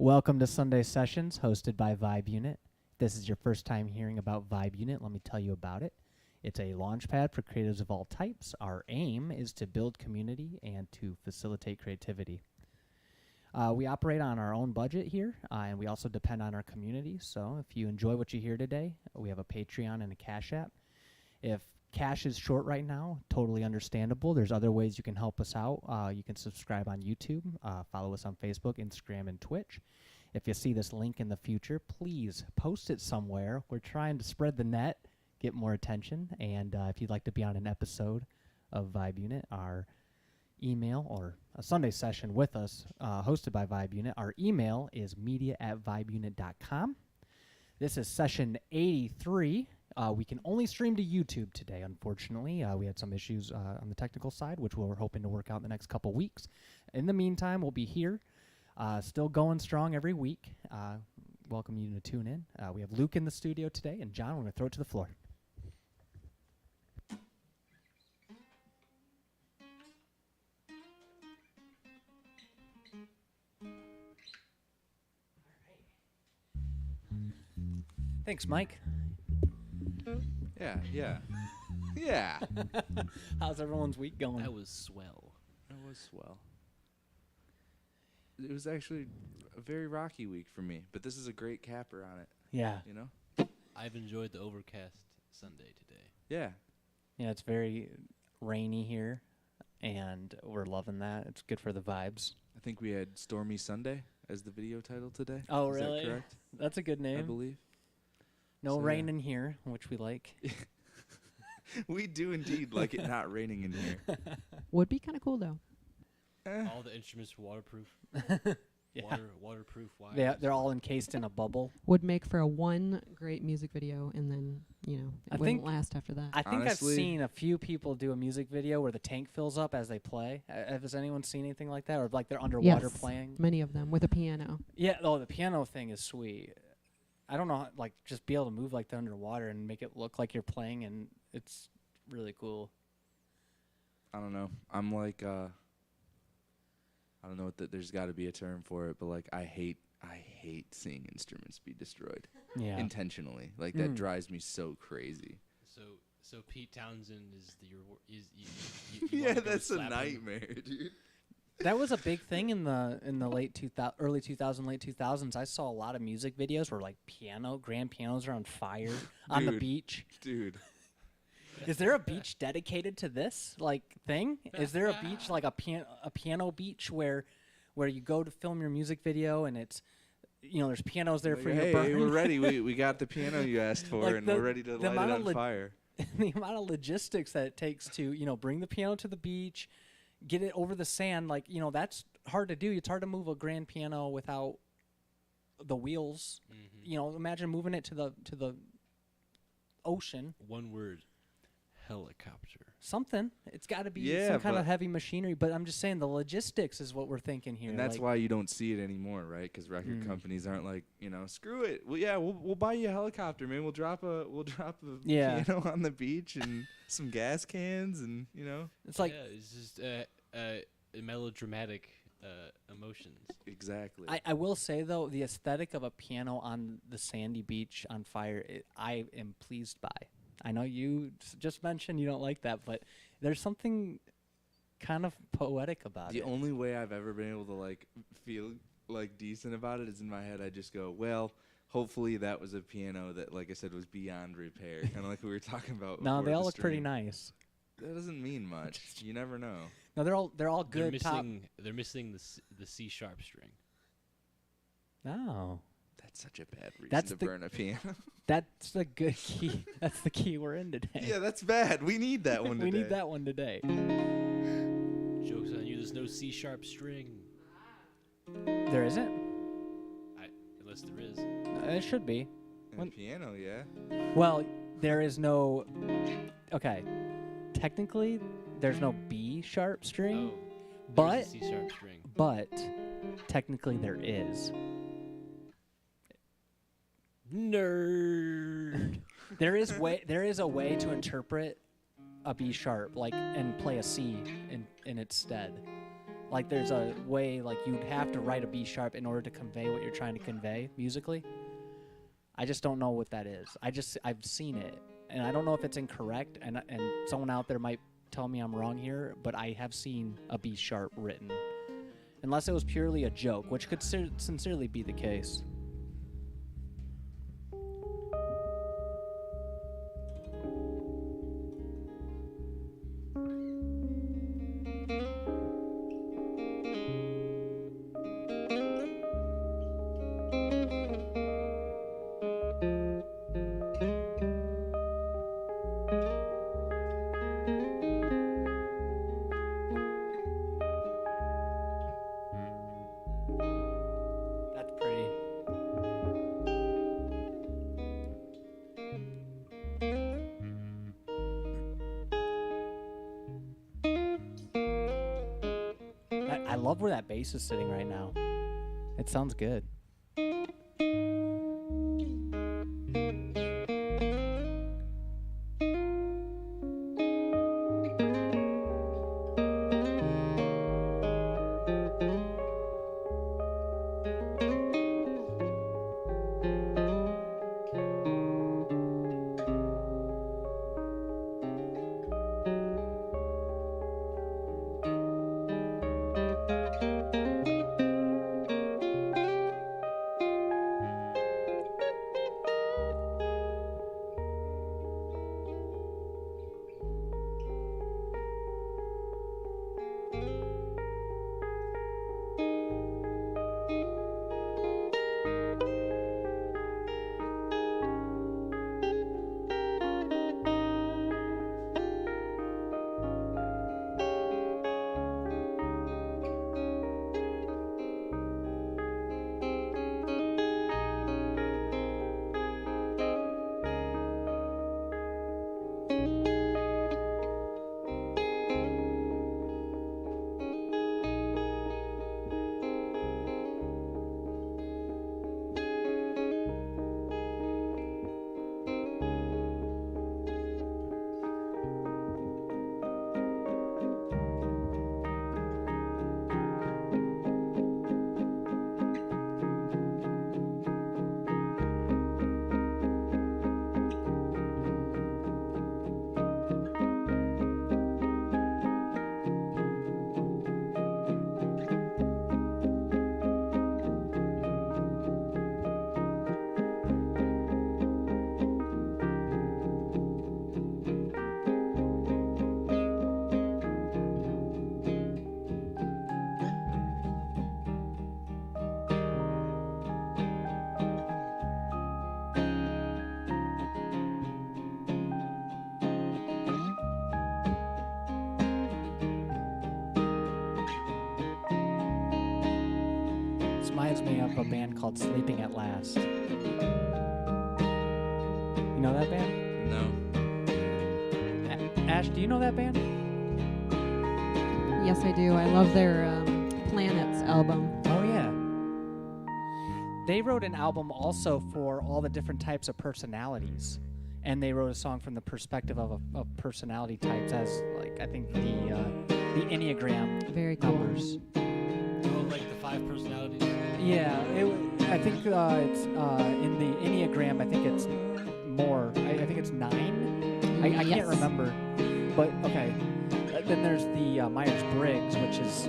Welcome to Sunday Sessions, hosted by Vibe Unit. If this is your first time hearing about Vibe Unit, let me tell you about it. It's a launchpad for creatives of all types. Our aim is to build community and to facilitate creativity. We operate on our own budget here, and we also depend on our community. So if you enjoy what you hear today, we have a Patreon and a Cash App. If cash is short right now, totally understandable. There's other ways you can help us out. You can subscribe on YouTube, follow us on Facebook, Instagram, and Twitch. If you see this link in the future, please post it somewhere. We're trying to spread the net, get more attention, and if you'd like to be on an episode of Vibe Unit, our email, or a Sunday session with us, hosted by Vibe Unit, our email is media@vibeunit.com. This is session 83. We can only stream to YouTube today, unfortunately. We had some issues on the technical side, which we're hoping to work out in the next couple weeks. In the meantime, we'll be here, still going strong every week. Welcome you to tune in. We have Luke in the studio today, and John, we're going to throw it to the floor. Thanks, Mike. Yeah. How's everyone's week going? That was swell. It was actually a very rocky week for me, but this is a great capper on it. Yeah. You know? I've enjoyed the overcast Sunday today. Yeah. Yeah, it's very rainy here, and we're loving that. It's good for the vibes. I think we had Stormy Sunday as the video title today. Oh, is really? That correct? That's a good name. I believe. No So, rain yeah. in here, which we like. We do indeed like it not raining in here. Would be kind of cool though. All the instruments were waterproof. Yeah. Waterproof wires. They're all encased in a bubble. Would make for one great music video, and then I it wouldn't think- last after that. I think Honestly- I've seen a few people do a music video where the tank fills up as they play. Has anyone seen anything like that? Or like they're underwater Yes. playing? Many of them with a piano. Yeah, the piano thing is sweet. I don't know, like, just be able to move like they're underwater and make it look like you're playing, and it's really cool. I don't know. I'm like, I don't know. There's got to be a term for it, but like, I hate seeing instruments be destroyed Yeah. intentionally. Like that drives me so crazy. So Pete Townsend is you Yeah, wanna go that's a slap him? nightmare, dude. That was a big thing in the early 2000s. I saw a lot of music videos where like grand pianos are on fire on the Dude. beach. Dude. Is there a beach dedicated to this like thing? Is there a beach like a piano beach where you go to film your music video and it's there's pianos there Like, for hey, your burn? we're ready. We got the piano you asked for, Like and the- we're ready to the light amount it of on fire. The amount of logistics that it takes to bring the piano to the beach, get it over the sand, like that's hard to do. It's hard to move a grand piano without the wheels. Mm-hmm. Imagine moving it to the ocean. One word. Helicopter. Something. It's got to be Yeah, some kind of but- heavy machinery. But I'm just saying the logistics is what we're thinking here. And that's like, why you don't see it anymore, right? Because record companies aren't like, screw it. Well, yeah, we'll buy you a helicopter, man. We'll drop a Yeah. piano on the beach and some gas cans, and it's like yeah, it's just melodramatic emotions. exactly. I will say though, the aesthetic of a piano on the sandy beach on fire, I am pleased by. I know you just mentioned you don't like that, but there's something kind of poetic about The it. only way I've ever been able to like feel like decent about it is in my head. I just go, well, hopefully that was a piano that, like I said, was beyond repair, kind of like we were talking about. No, before they the all look pretty stream. nice. That doesn't mean much. You never know. No, they're all good. They're missing the C sharp string. No, That's such a bad reason That's to the- burn a piano. that's the good key. That's the key we're in today. Yeah, that's bad. We need that one we today. need that one today. Joke's on you. There's no C sharp string. There isn't. Unless there is. It should be. And a piano, yeah. Well, there is no. Okay, technically, there's no B sharp string, Oh, but there's a C sharp string. but technically there is. Nerd. There is a way to interpret a B sharp and play a C in its stead. Like there's a way like you'd have to write a B sharp in order to convey what you're trying to convey musically. I just don't know what that is. I've seen it, and I don't know if it's incorrect, and someone out there might tell me I'm wrong here, but I have seen a B sharp written. Unless it was purely a joke, which could sincerely be the case. That's pretty. I love where that bass is sitting right now. It sounds good. Reminds me of a band called Sleeping at Last. You know that band? No. Ash, do you know that band? Yes, I do. I love their Planets album. Oh, yeah. They wrote an album also for all the different types of personalities. And they wrote a song from the perspective of personality types as, like, I think the Enneagram Very cool. numbers. Oh, like the 5 personalities. Yeah, I think it's in the Enneagram. I think it's more. I think it's 9. I Yes. can't remember, but okay. Then there's the Myers-Briggs, which is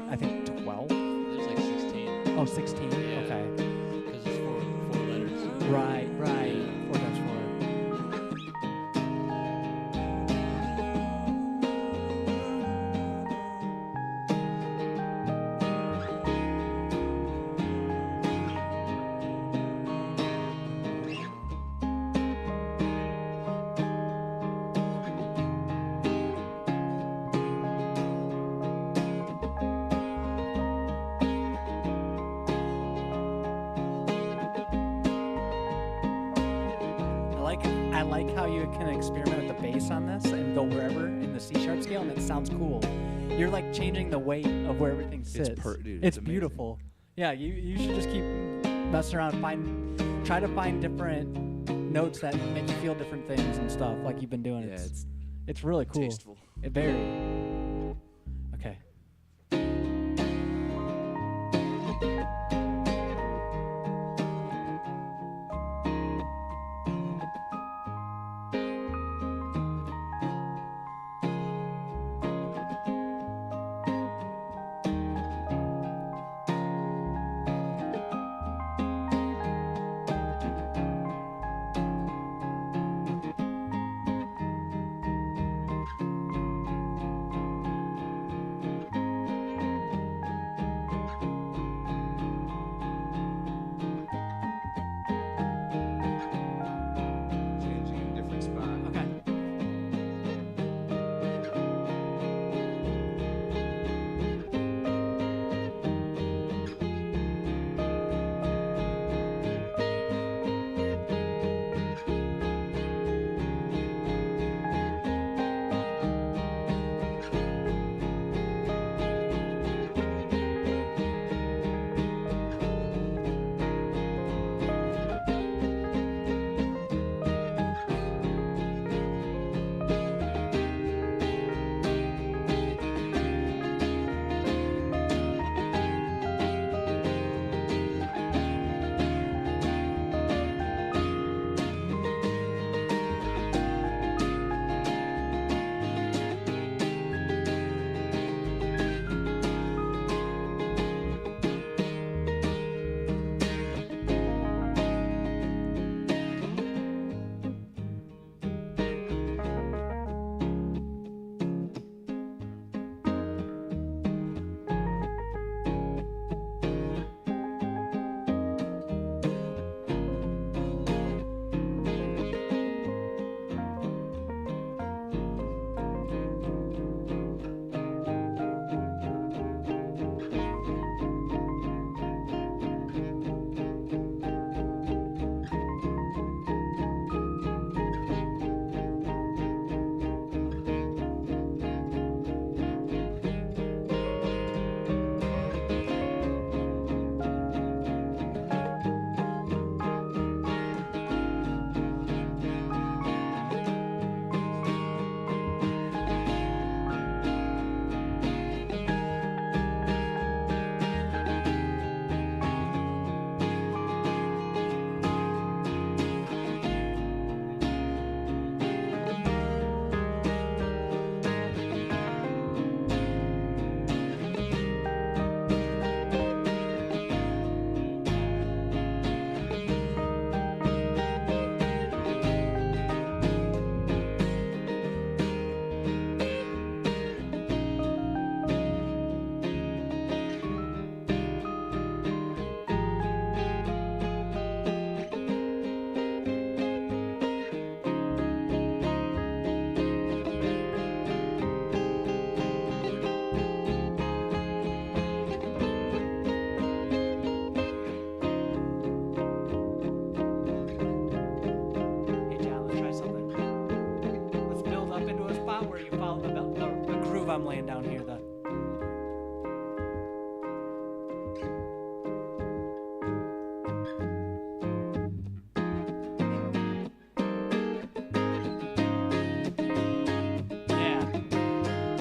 I think 12. There's like 16. Oh, 16. Yeah. Okay. Because it's 4 letters. Right. 4 times 4. I like how you can experiment with the bass on this and go wherever in the C sharp scale, and it sounds cool. You're like changing the weight of where everything sits. Dude, it's it's amazing. beautiful. Yeah, you should just keep messing around, try to find different notes that make you feel different things and stuff, like you've been doing. Yeah, It's really cool. tasteful. It very. Okay.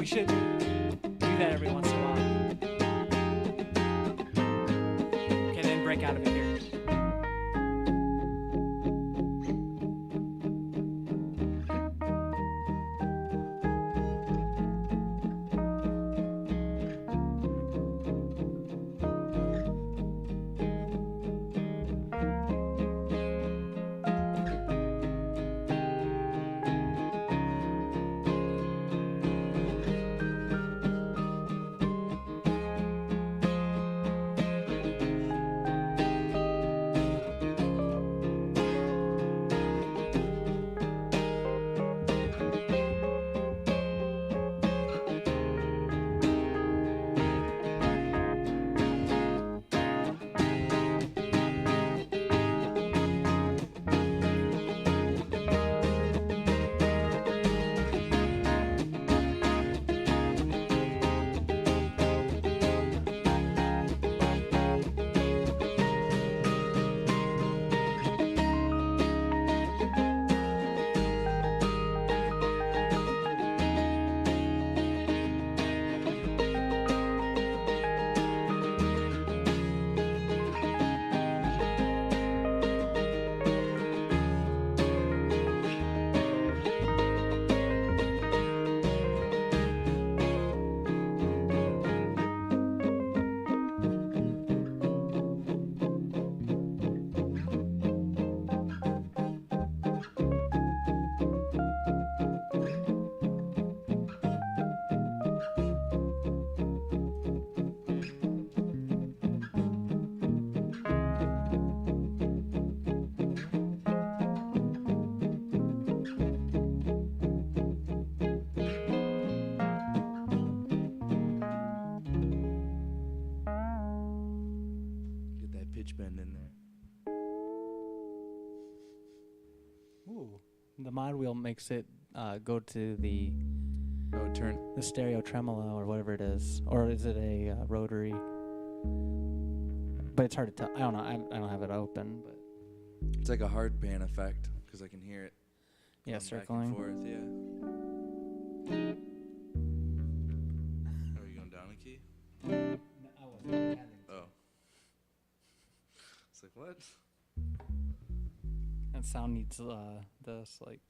should do that every once in a while. Okay, then break out of it here. Get that pitch bend in there. Ooh. The mod wheel makes it go to the Oh, turn. stereo tremolo or whatever it is. Or is it a rotary? But it's hard to tell. I don't know. I don't have it open, but It's like a hard pan effect because I can hear it. yeah, going circling. Back and forth, yeah. Are you going down a key? Oh. It's like, what? That sound needs this like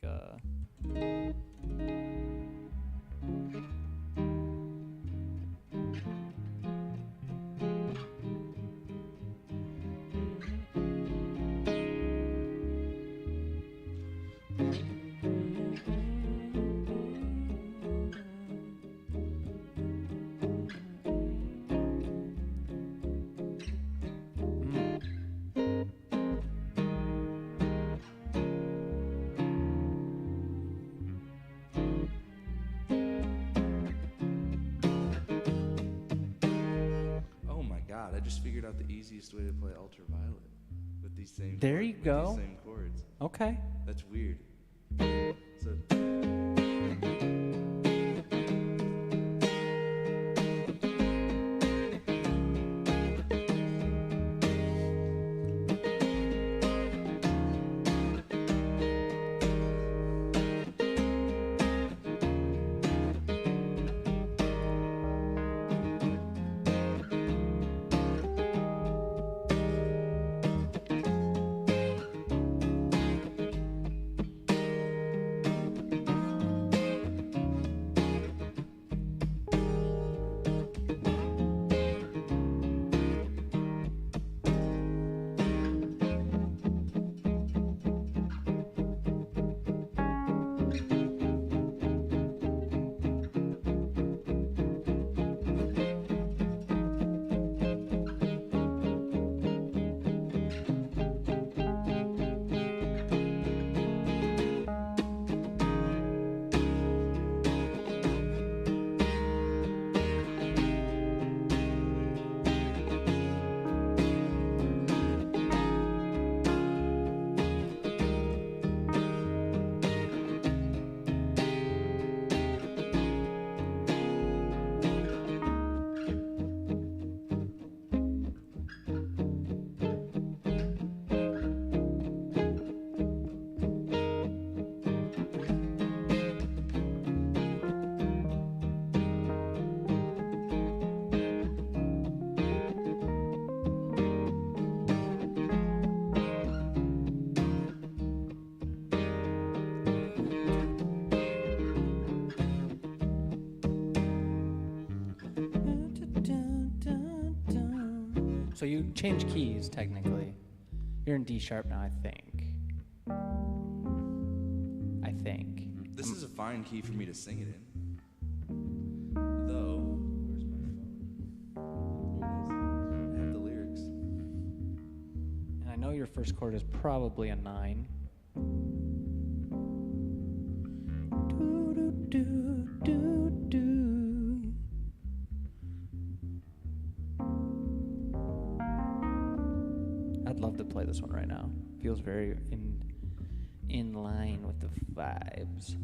Oh my God! I just figured out the easiest way to play Ultraviolet with these same. There you go. These same chords. okay. That's weird. So. So you change keys technically. You're in D sharp now, I think. This is a fine key for me to sing it in. Though, where's my phone? Here it is. I have the lyrics. And I know your first chord is probably a 9. Do, do, do, do, do. I'd love to play this one right now. Feels very in line with the vibes.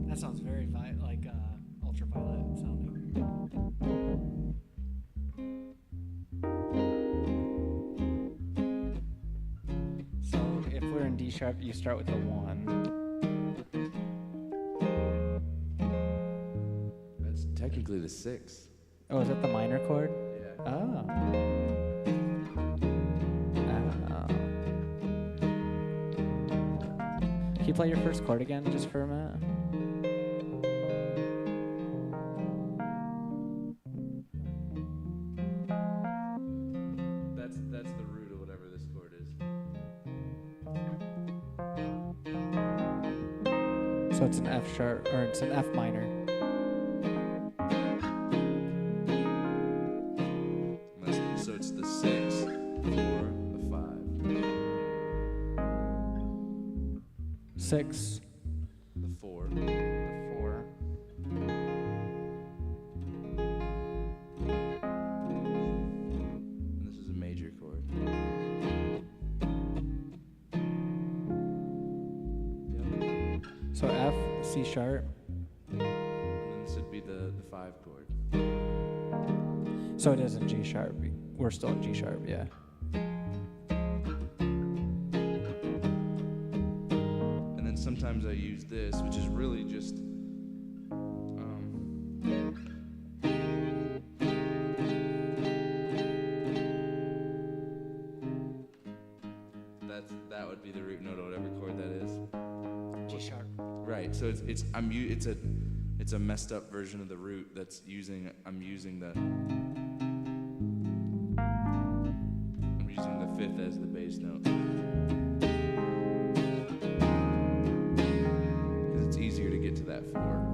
That sounds very ultraviolet sounding. So if we're in D sharp, you start with the 1. That's technically the 6. Oh, is that the minor chord? Yeah. Oh. Can you play your first chord again just for a minute? That's the root of whatever this chord is. So it's an F sharp, or it's an F minor. So it's the 6, 4, the 5. 6, The 4. the 4. And this is a major chord. Yep. So F, C sharp. And then this would be the 5 chord. So it is in G sharp. We're still in G sharp, yeah. And then sometimes I use this, which is really just that would be the root note of whatever chord that is. G sharp. Right. So it's a messed up version of the root that's I'm using the 5th as the bass note. Because it's easier to get to that 4.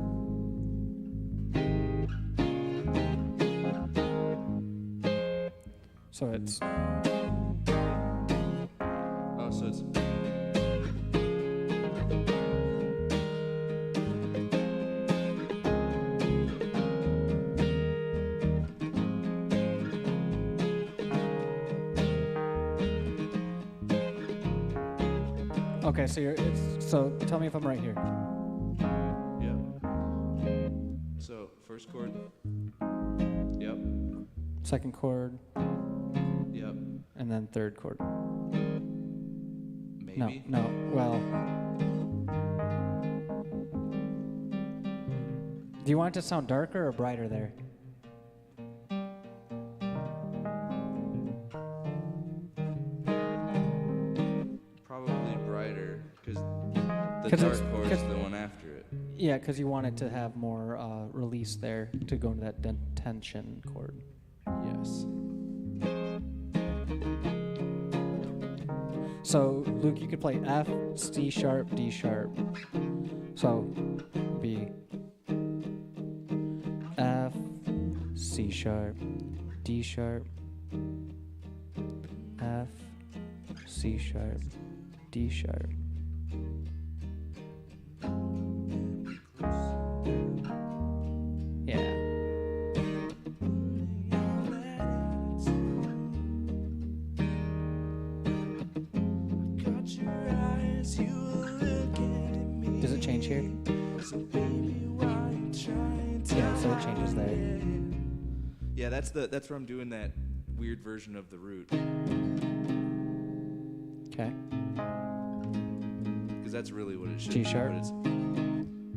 So it's Oh, so it's okay. So tell me if I'm right here. Yep. So first chord. Yep. Second chord, Yep. and then third chord. Maybe. No. Well, do you want it to sound darker or brighter there? Probably brighter because the 'Cause dark it's- chord is 'cause- the one after it. Yeah, because you want it to have more release there to go into that tension chord. Yes. So Luke, you could play F, C sharp, D sharp. So it'd be F, C sharp, D sharp, F, C sharp, D sharp. Yeah. Does it change here? Yeah, so it changes there. Yeah, that's where I'm doing that weird version of the root. Okay. Because that's really what it should G be. sharp? But it's,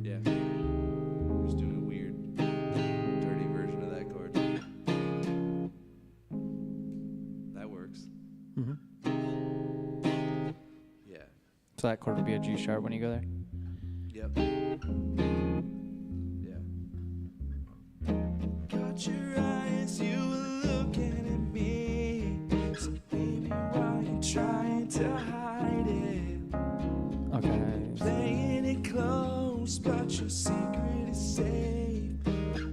yeah. I'm just doing a weird, dirty version of that chord. That works. Mm-hmm. Yeah. So that chord would be a G sharp when you go there. Yep. Yeah. Got your eyes, you were looking at me. So baby, why you trying to hide it? Okay. Playing it close, but your secret is safe.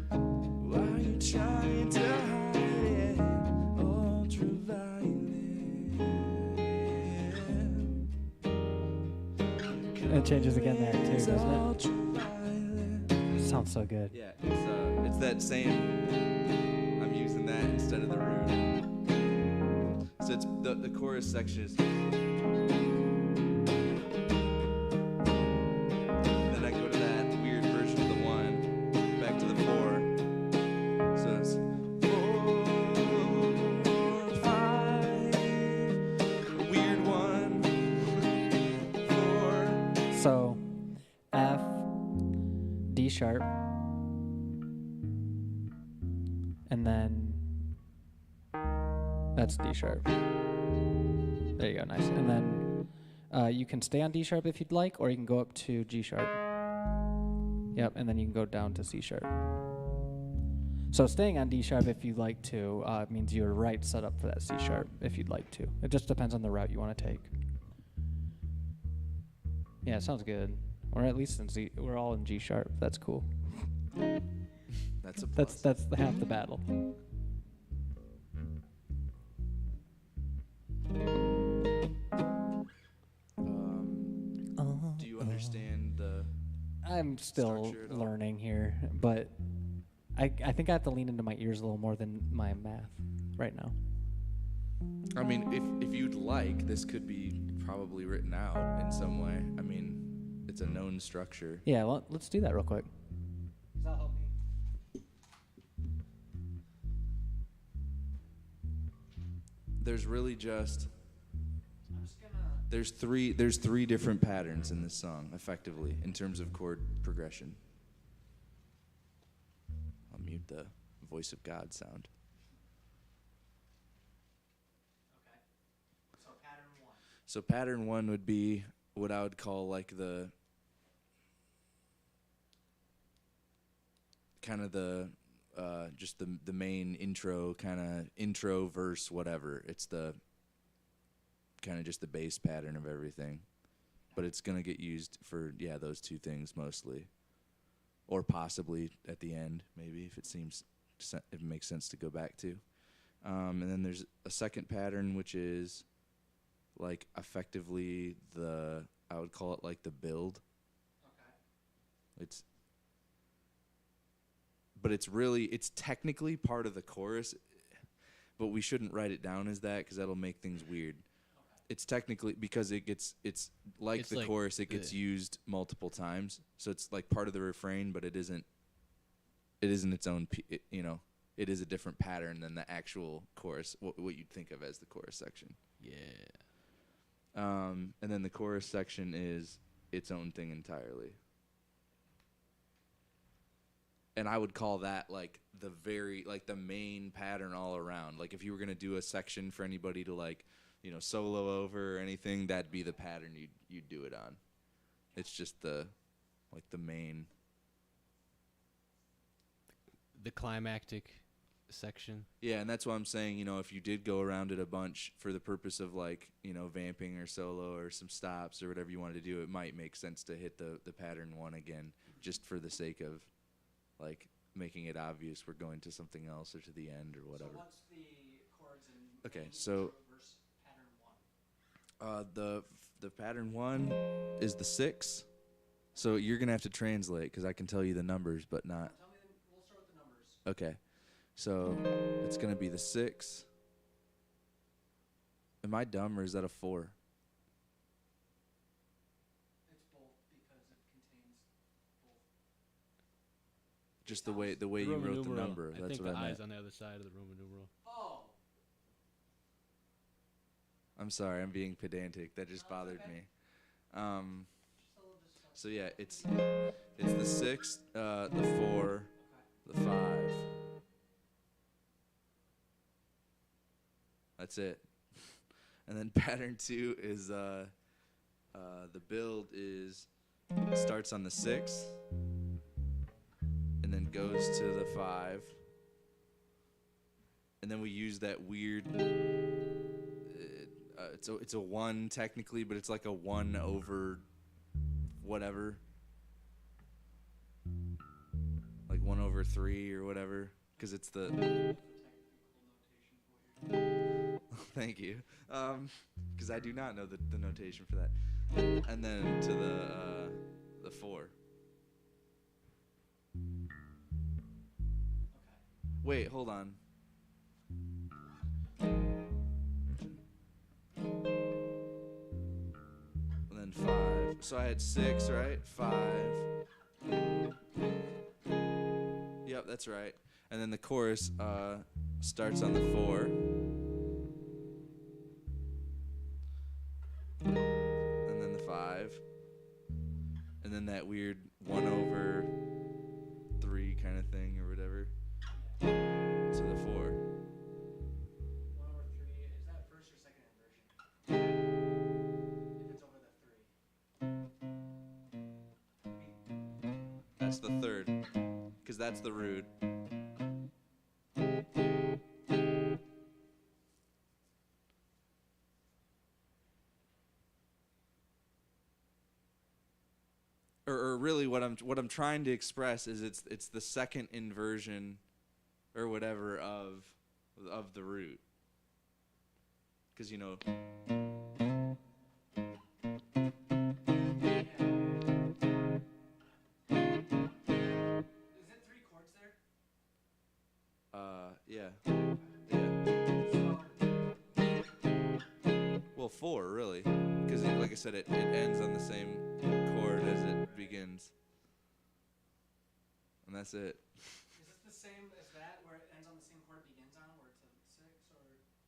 Why you trying to hide it? Ultraviolet. It changes again there too, doesn't it? Ultraviolet. Sounds so good. Yeah, it's that same. I'm using that instead of the root. So it's the chorus section is. Then I go to that weird version of the 1, back to the 4. So it's 4, 5, a weird 1, 4. So F, D sharp, and then that's D sharp. There you go, nice. And then you can stay on D sharp if you'd like, or you can go up to G sharp. Yep, and then you can go down to C sharp. So staying on D sharp if you'd like to means you're right set up for that C sharp if you'd like to. It just depends on the route you want to take. Yeah, it sounds good. Or at least in Z, we're all in G sharp. That's cool. That's a plus. That's half the battle. Do you understand the? I'm still Structure at all? learning here, but I think I have to lean into my ears a little more than my math right now. I mean, if you'd like, this could be probably written out in some way. I mean, it's a known structure. Yeah, well, let's do that real quick. That'll help me. There's really just I'm just gonna. there's three different patterns in this song, effectively, in terms of chord progression. I'll mute the voice of God sound. Okay. So pattern 1. So pattern 1 would be what I would call like the kind of the just the main intro, kind of intro verse, whatever. It's the kind of just the bass pattern of everything, but it's gonna get used for those two things mostly, or possibly at the end maybe if it makes sense to go back to. And then there's a second pattern which is like effectively I would call it like the build. Okay. It's technically part of the chorus, but we shouldn't write it down as that because that'll make things weird. Okay. It's technically because it's like the chorus, it gets used multiple times, so it's like part of the refrain, but it isn't its own. It is a different pattern than the actual chorus, what you'd think of as the chorus section. Yeah. And then the chorus section is its own thing entirely. And I would call that like the main pattern all around. Like if you were going to do a section for anybody to like, solo over or anything, that'd be the pattern you'd do it on. It's just the main. The climactic section. Yeah, and that's why I'm saying, if you did go around it a bunch for the purpose of like, vamping or solo or some stops or whatever you wanted to do, it might make sense to hit the pattern 1 again, just for the sake of like making it obvious we're going to something else or to the end or whatever. So what's the chords in Okay, main so intro verse pattern 1? the pattern 1 is the 6. So you're gonna have to translate because I can tell you the numbers, but not. Tell me we'll start with the numbers. Okay, so it's gonna be the 6. Am I dumb or is that a 4? It's both because it contains both. Just the way you Roman wrote the numeral. number. I That's think what the I I meant. is on the other side of the Roman numeral. I'm sorry, I'm being pedantic. That just bothered me. So yeah, it's the 6, the 4, the 5. That's it. And then pattern 2 is the build starts on the 6 and then goes to the 5. And then we use that weird it's a 1 technically, but it's like a 1 over whatever. Like 1 over 3 or whatever, because it's the. Thank you, because I do not know the notation for that. And then to the 4. Wait, hold on. And then 5. So I had 6, right? 5. Yep, that's right. And then the chorus starts on the 4. And then the 5. And then that weird 1 over 3 kind of thing or whatever. To the 4. 1 over 3, is that first or second inversion? If it's over the 3. That's the 3rd. Because that's the root. Or really what I'm trying to express is it's the second inversion or whatever of the root. Because Is it 3 chords there? Yeah. Well, 4 really, because like I said, it ends on the same chord as it begins, and that's it. Is this the same as that, where it ends on the same chord it begins on, where it's a 6, or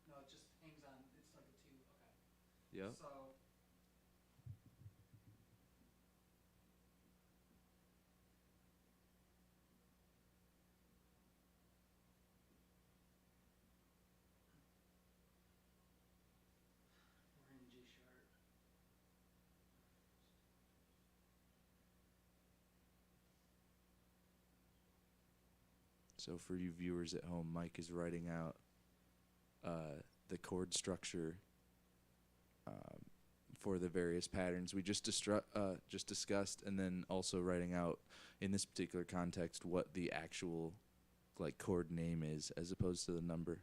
no? It just hangs on. It's like a 2. Okay. Yep. So. We're in G sharp. So for you viewers at home, Mike is writing out the chord structure for the various patterns we just discussed, and then also writing out in this particular context what the actual like chord name is as opposed to the number.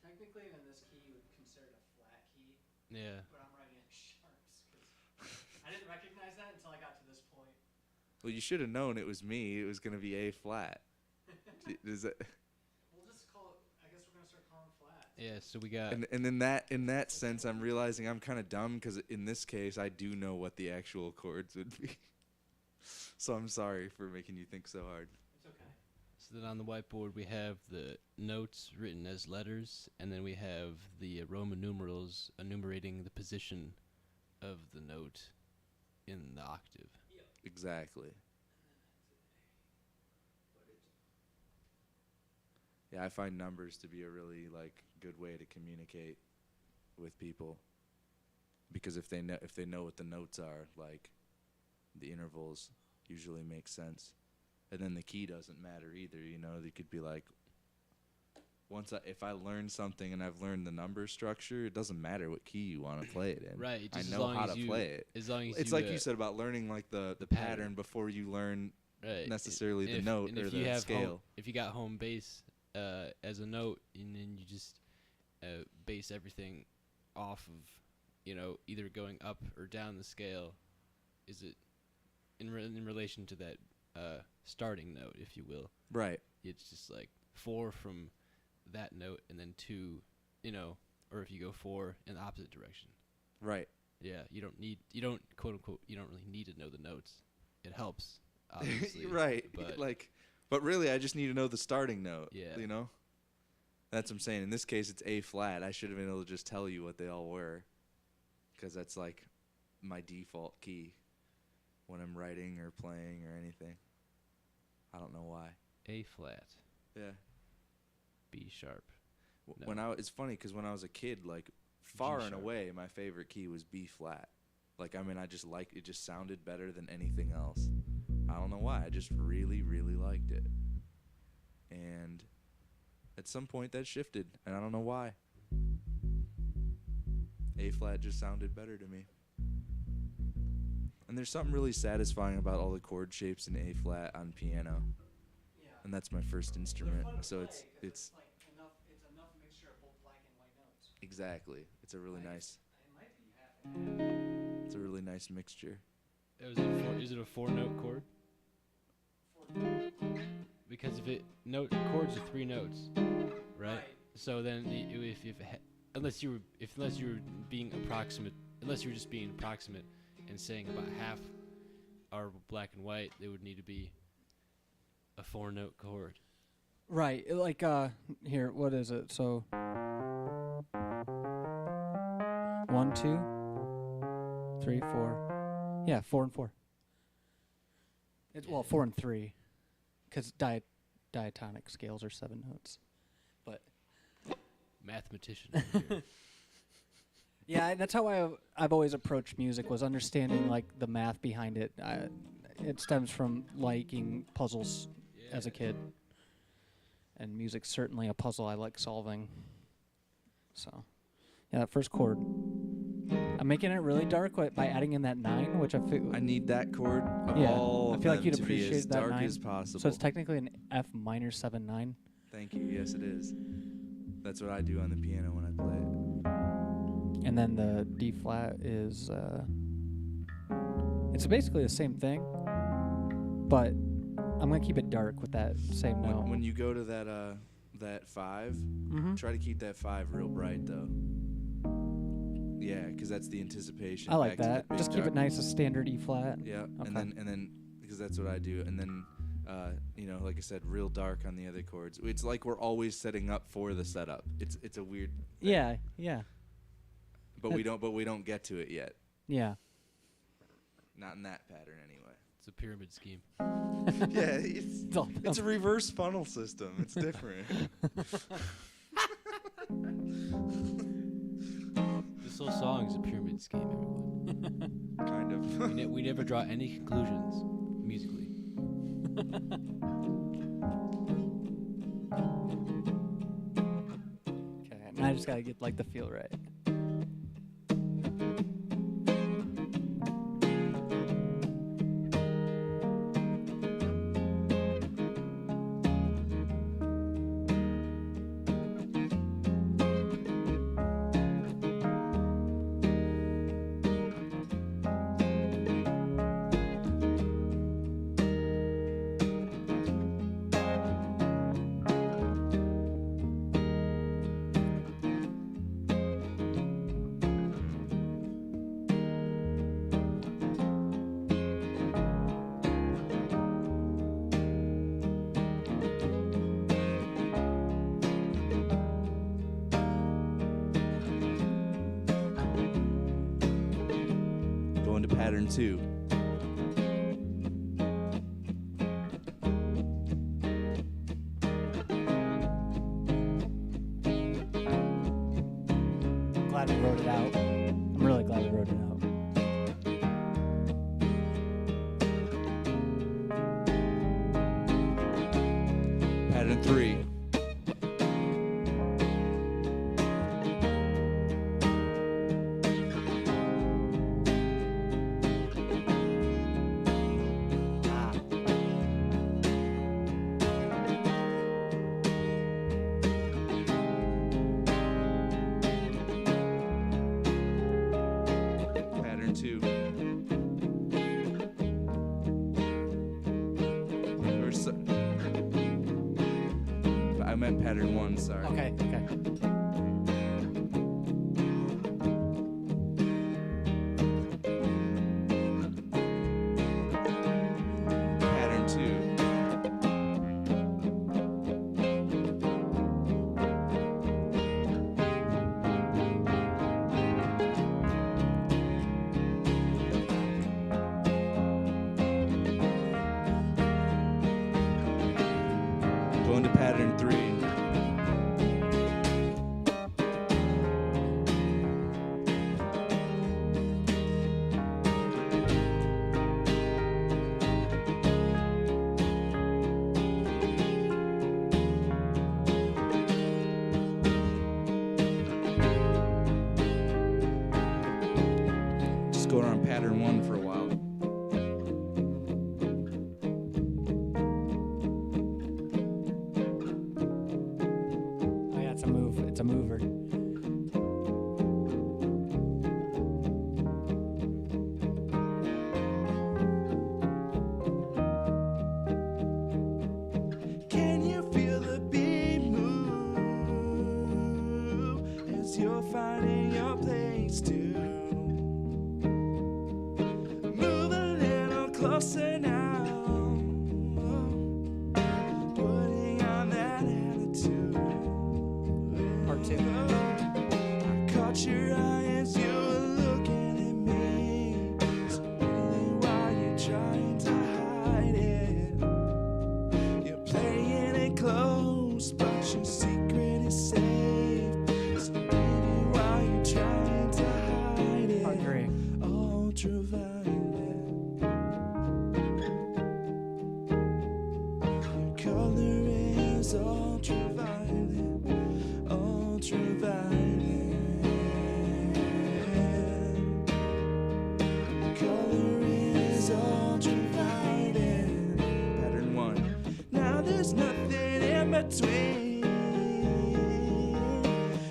Technically, in this key, you would consider it a flat key, Yeah. but I'm writing it sharps because I didn't recognize that until I got to this point. Well, you should have known it was me. It was going to be A flat. Is that? We'll just call it. I guess we're gonna start calling flats. Yeah. So we got. And in that sense, I'm realizing I'm kind of dumb because in this case, I do know what the actual chords would be. So I'm sorry for making you think so hard. It's okay. So then on the whiteboard we have the notes written as letters, and then we have the Roman numerals enumerating the position of the note in the octave. Exactly. Yeah, I find numbers to be a really like good way to communicate with people, because if they know what the notes are, like the intervals usually make sense, and then the key doesn't matter either. You know, they could be like, if I learn something and I've learned the number structure, it doesn't matter what key you want to play it in. Right. I Just know how to play it. As long as It's you, like you said about learning like the pattern before you learn right. necessarily And the if- note and or if you the have scale. if you got home base as a note, and then you just base everything off of, either going up or down the scale, is it in relation to that starting note, if you will? Right. It's just like 4 from that note, and then 2, or if you go 4 in the opposite direction. Right. Yeah, you don't quote unquote, you don't really need to know the notes. It helps, obviously. Right. But Like But really, I just need to know the starting note. Yeah. You know? That's what I'm saying. In this case, it's A flat. I should have been able to just tell you what they all were. Because that's like my default key when I'm writing or playing or anything. I don't know why. A flat, Yeah. B sharp. No. When it's funny because when I was a kid, like far and sharp. away, my favorite key was B flat. Like, I mean, I just liked it. Just sounded better than anything else. I don't know why. I just really, really liked it. And at some point that shifted, and I don't know why. A flat just sounded better to me. And there's something really satisfying about all the chord shapes in A flat on piano. Yeah. And that's my first instrument, so it's like enough mixture of both black and white notes. exactly. It's a really nice. It might be happening. It's a really nice mixture. Is it a 4-note chord? Because if chords are 3 notes, right? So then unless you were being approximate, unless you were just being approximate and saying about half are black and white, they would need to be a 4-note chord. Right. Like here, what is it? So 1, 2, 3, 4. Yeah, 4 and 4. It's 4 and 3, because diatonic scales are 7 notes. But Mathematician over here. yeah, that's how I've always approached music, was understanding like the math behind it. It stems from liking puzzles as a kid, and music's certainly a puzzle I like solving. So, yeah, that first chord. I'm making it really dark by adding in that 9, which I feel. I need that chord of Yeah, all I of feel like them you'd to be appreciate as that dark 9. as possible. So it's technically an F minor 7/9. Thank you. Yes, it is. That's what I do on the piano when I play it. And then the D flat is it's basically the same thing, but I'm gonna keep it dark with that same note. When you go to that 5, Mm-hmm. try to keep that 5 real bright though. Yeah, because that's the anticipation. I like back to that. big Just keep dark- it nice as standard E flat. Yeah, Okay. and then because that's what I do, and then like I said, real dark on the other chords. It's like we're always setting up for the setup. It's a weird thing. Yeah. But we don't get to it yet. Yeah. Not in that pattern anyway. It's a pyramid scheme. Yeah, it's a reverse funnel system. It's different. This whole song is a pyramid scheme, everyone. Kind of. We never draw any conclusions musically. Okay. Now I just gotta get like the feel right. Going to pattern 2. Glad we wrote it out. I'm really glad we wrote it out. Pattern 3. Pattern 2. I meant pattern 1, sorry. Okay. Pattern 2. go on pattern 1 for a while. Oh yeah, it's a move. It's a mover. Can you feel the beat move as you're finding your place to move a little closer now, putting on that attitude. Part 2. I caught your eye as you were looking at me. So really, why you trying to hide it? You're playing it close, but your secret is safe. So baby, why you trying to hide it? Part 3. Ultraviolet. Your color is ultraviolet. Ultraviolet. Your color is ultraviolet. Pattern 1. Now there's nothing in between.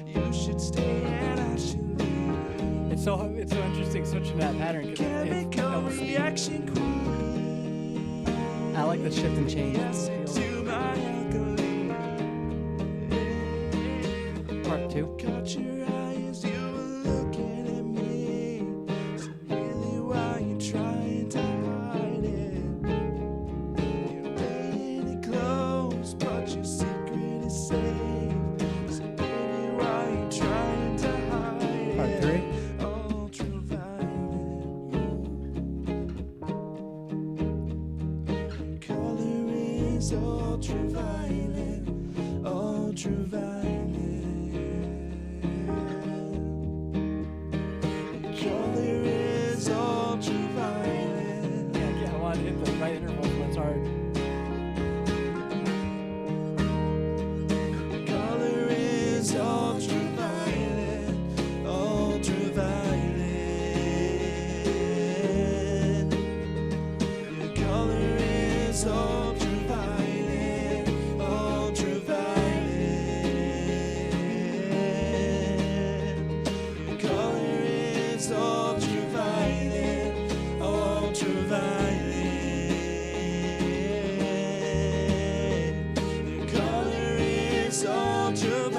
You should stay and I should leave. It's so interesting switching to that pattern. 'Cause Chemical reaction queen. I like the shift and change. Yes, into my alkaline. Part 2. Caught your eye as you were looking at me. So really, why you trying to hide it? You're playing it close, but your secret is safe. So baby, why you trying to hide Part it? 3. Ultraviolet. Color is ultraviolet. Ultraviolet. Color is ultraviolet. Yeah, I want to hit the right interval when it's hard. Color is ultraviolet. Ultraviolet. Your color is ultraviolet. Ultraviolet. Your color is ultraviolet. Ultraviolet. Your color is ultraviolet.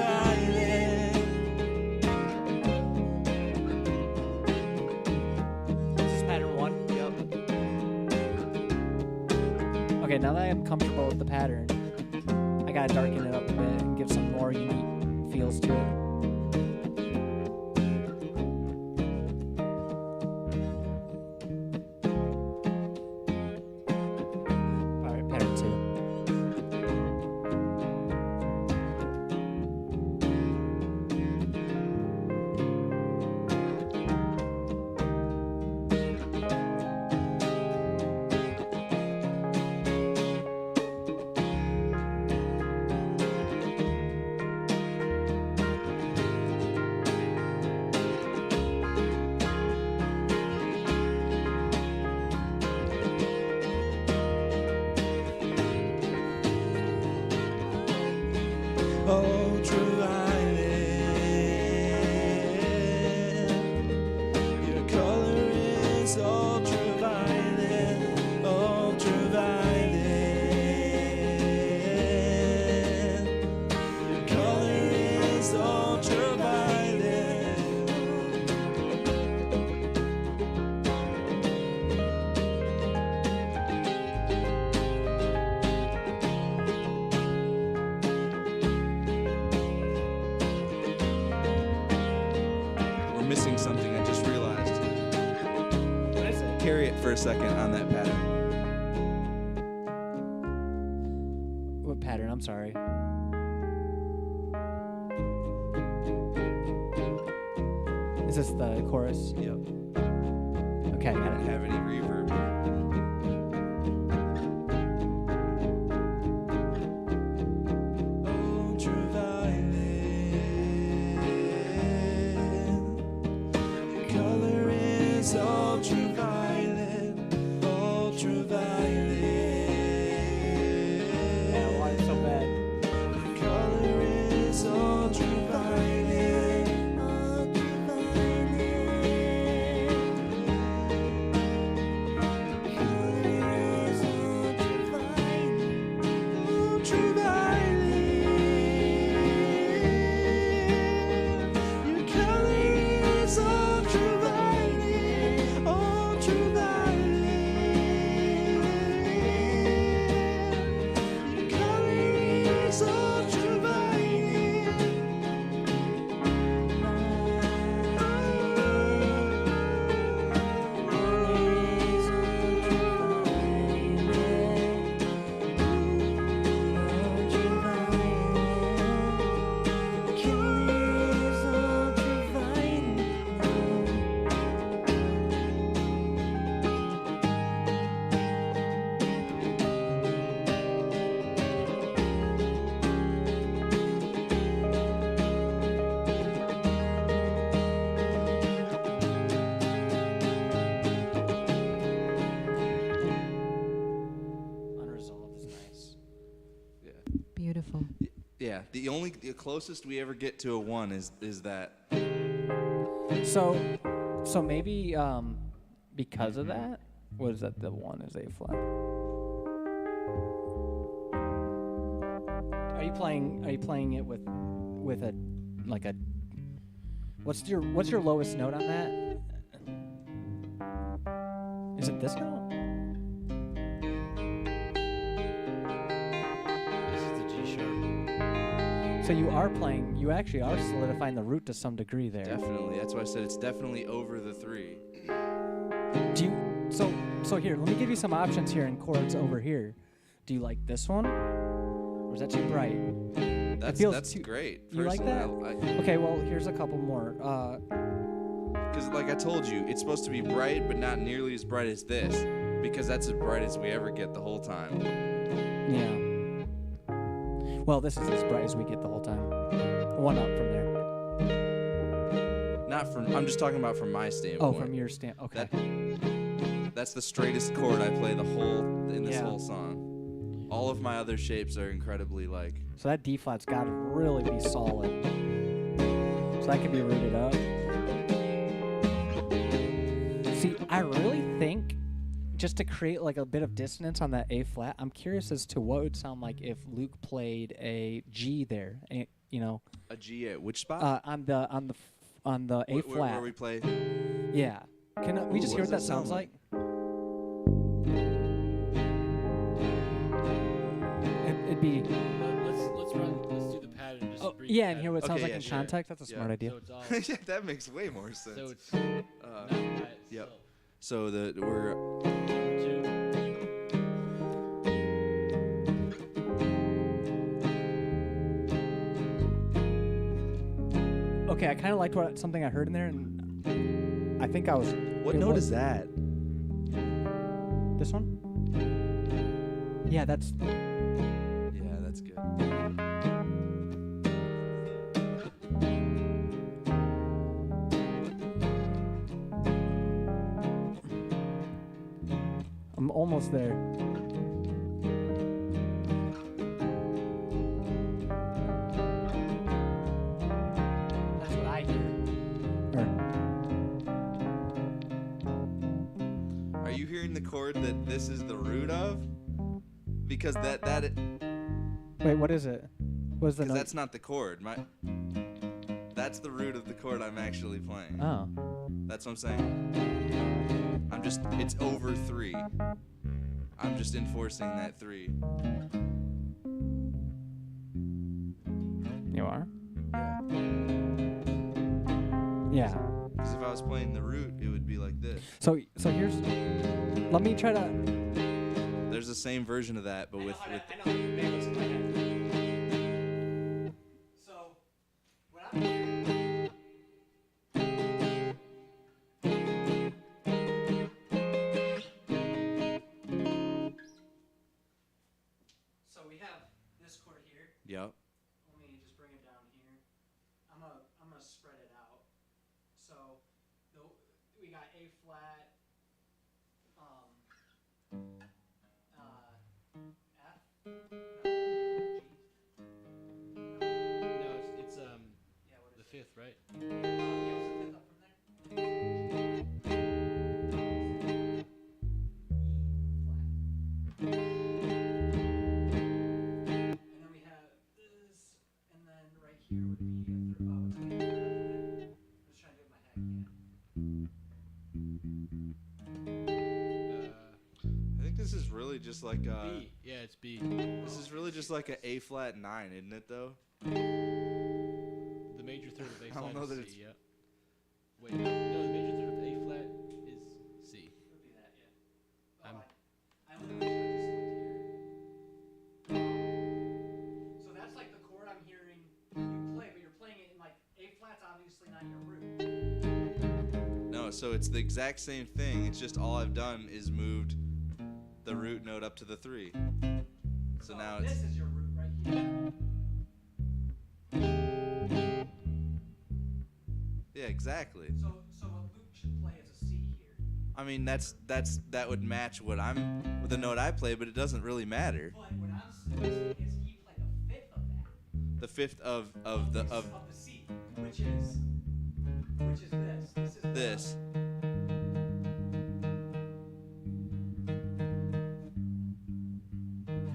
This is pattern 1. Yep. Okay, now that I'm comfortable with the pattern, I gotta darken it up a bit and give some more unique feels to it. Alright, pattern 2. Ultraviolet. Your color is ultraviolet. Ultraviolet. Your color is ultraviolet. We're missing something, I just realized. What is it? Carry it for a second on that pattern. What pattern? I'm sorry. Is this the chorus? Yep. Okay, got Don't it. have any reverb. Ultraviolet. Your color is ultraviolet. ultraviolet, ultraviolet. Yeah, why it's so bad? The color is ultraviolet, ultraviolet. The color is ultraviolet, ultraviolet. Your color is ultraviolet, ultraviolet. Your color is Unresolved is nice. Beautiful. Yeah, the closest we ever get to a 1 is that. So maybe because of that, what is that? The 1 is A flat. Are you playing it with a like a? What's your lowest note on that? Is it this note? This is the G sharp. So you actually are solidifying the root to some degree there. Definitely. That's why I said it's definitely over the 3. Do you, so here, let me give you some options here in chords over here. Do you like this one? Or is that too bright? That's great. You like that? Okay, well, here's a couple more. Because like I told you, it's supposed to be bright, but not nearly as bright as this. Because that's as bright as we ever get the whole time. Yeah. Well, this is as bright as we get the whole time. 1 up from there. Not from. I'm just talking about from my standpoint. Oh, from your stand. Okay. That's the straightest chord I play in this Yeah. whole song. All of my other shapes are incredibly like. So that D flat's got to really be solid. So that could be rooted up. See, I really think just to create like a bit of dissonance on that A flat, I'm curious as to what it would sound like if Luke played a G there. You know, A G at which spot? on the A flat. Where we play. Yeah. Can we just Ooh, hear what what does that that sounds sound like? It'd be. Let's do the pattern. Just Oh, brief yeah, and pattern. hear what it sounds Okay, like yeah, in sure. context. That's a Yeah. smart idea. So it's all. Yeah, that makes way more sense. So it's not by Yep. itself. So we're. Two. Okay, I kind of liked something I heard in there, and I think I was. What it note was- is that? This one? Yeah, that's. Yeah, that's good. I'm almost there. That's what I hear. Are you hearing the chord that this is the root of? Because that Wait, what is it? What is the because note? that's not the chord. That's the root of the chord I'm actually playing. Oh. That's what I'm saying. It's over 3. I'm just enforcing that 3. You are? Yeah. Yeah. Because if I was playing the root, it would be like this. So here's. Let me try to. There's the same version of that, but with. So, what I'm hearing. So we have this chord here. Yep. Let me just bring it down here. I'm gonna spread it out. So we got A flat, fifth, right? And then we have this, and then right here would be a third. Oh, it's gonna be a third alphabet. I'm just trying to do it in my head again. I think this is really just like a. B. Yeah, it's B. This is really just like an A flat 9, isn't it though? The major third of A I flat don't know is that C. it's- Yeah. Wait, no, the major third of A flat is C. Would be that, yeah. I'm- I only wish I just looked here. So that's like the chord I'm hearing you play, but you're playing it in like A flat's obviously not your root. No, so it's the exact same thing. It's just all I've done is moved the root note up to the 3. So now this it's. is your root right here. Yeah, exactly. So what Luke should play is a C here. I mean, that would match what I'm with the note I play, but it doesn't really matter. But what I'm saying is he played a fifth of that. The fifth of the C, which is this. This is this.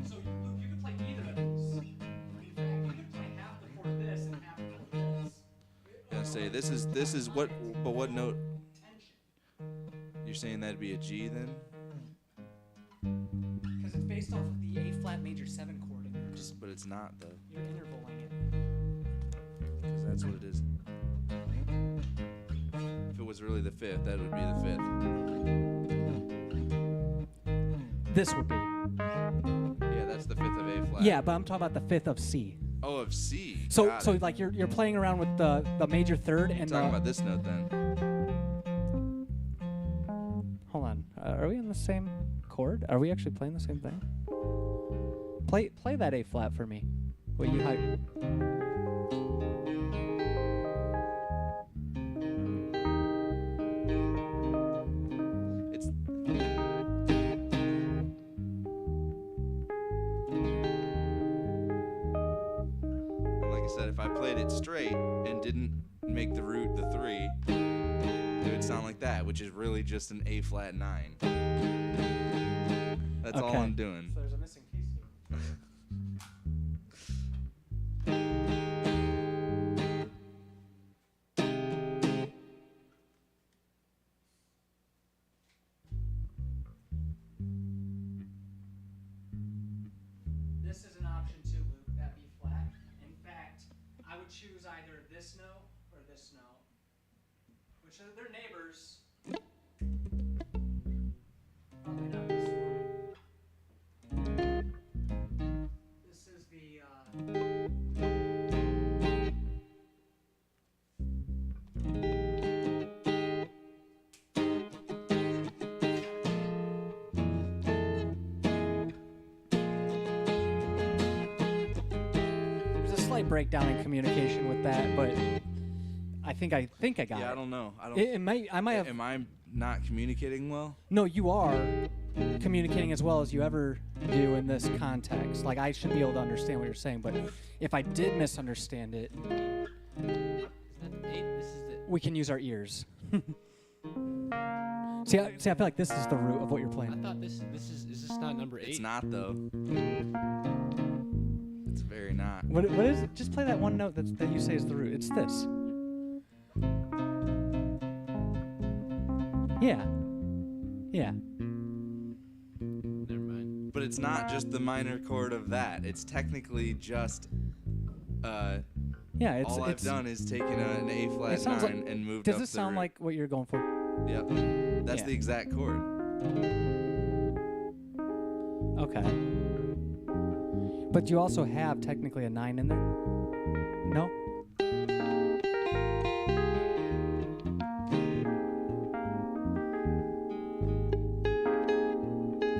So Luke, you could play either of these. In fact, you could play half the chord this and half the chord this. Gonna say this is what, but what note? Tension. You're saying that'd be a G then? Because it's based off of the A flat major 7 chord, and you're just But it's not though, you're intervaling it. because that's what it is. If it was really the fifth, that would be the fifth. This would be. Yeah, that's the fifth of A flat. Yeah, but I'm talking about the fifth of C. Oh, of C. So Got so it. like you're playing around with the major third and Talking about this note then. Hold on. Are we in the same chord? Are we actually playing the same thing? Play that A flat for me. What you hype? It's and like I said, if I played it straight and didn't make the root the 3, it would sound like that, which is really just an A flat 9. That's all I'm doing. So there's a missing piece here. This is an option too, Luke, that B flat. In fact, I would choose either this note or this note, which are they're neighbors. Probably not this one. This is the There's a slight breakdown in communication with that, but I think I got Yeah, it. I don't know. I don't. It might I might have Am I not communicating well? No, you are communicating as well as you ever do in this context. Like, I should be able to understand what you're saying, but if I did misunderstand it, Is that 8? This is the. we can use our ears. See, I feel like this is the root of what you're I playing. thought this is this not number 8? It's not though. It's very not. What is it? Just play that one note that you say is the root. It's this. Yeah. Yeah. Never mind. But it's not just the minor chord of that. It's technically just. Yeah, All I've done is taken an A It flat sounds 9 like- and moved Does up this the sound root. like what you're going for? Yep. That's Yeah. the exact chord. Okay. But you also have technically a 9 in there? No?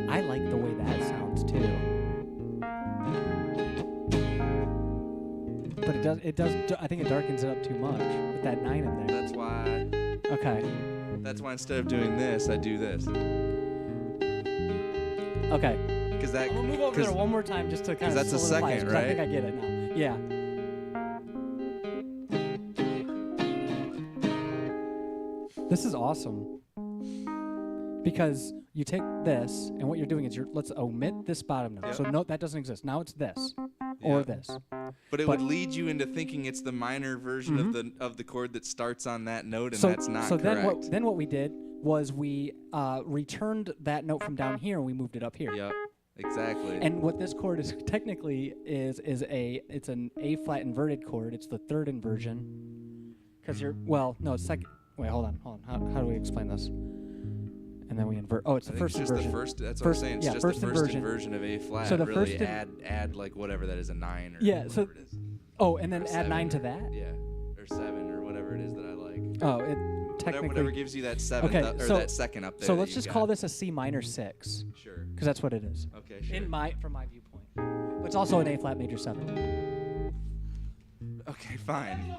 I like the way that sounds too. But I think it darkens it up too much with that 9 in there. That's why. Okay. That's why instead of doing this, I do this. Okay. Because that. I'm gonna move over there one more time just to kind of that's a solidify it, second, 'cause I think right? I get it now. Yeah. This is awesome. Because you take this, and what you're doing is let's omit this bottom note. Yep. So note that doesn't exist. Now it's this or Yeah. this. But it But- would lead you into thinking it's the minor version of the chord that starts on that note, and so that's not so correct. then what we did was we returned that note from down here and we moved it up here. Yep, exactly. And what this chord is technically it's an A flat inverted chord. It's the third inversion. Because it's second. Wait, hold on. How do we explain this? And then we invert. Oh, it's I the think first it's just inversion. the first. That's what First- I'm saying. It's yeah, just first the first inversion. inversion of A flat. So the really first add like whatever that is, a 9 or Yeah, so- whatever it is. Oh, and then Or add 9 to 7 that. Yeah, or 7 or whatever it is that I like. Oh, it Whatever, technically. whatever gives you that 7th Okay, or so- that second up there. So that let's you just got. call this a C minor 6, Sure. because that's what it is. Okay, sure. From my viewpoint. But it's also an A flat major 7. Okay, fine.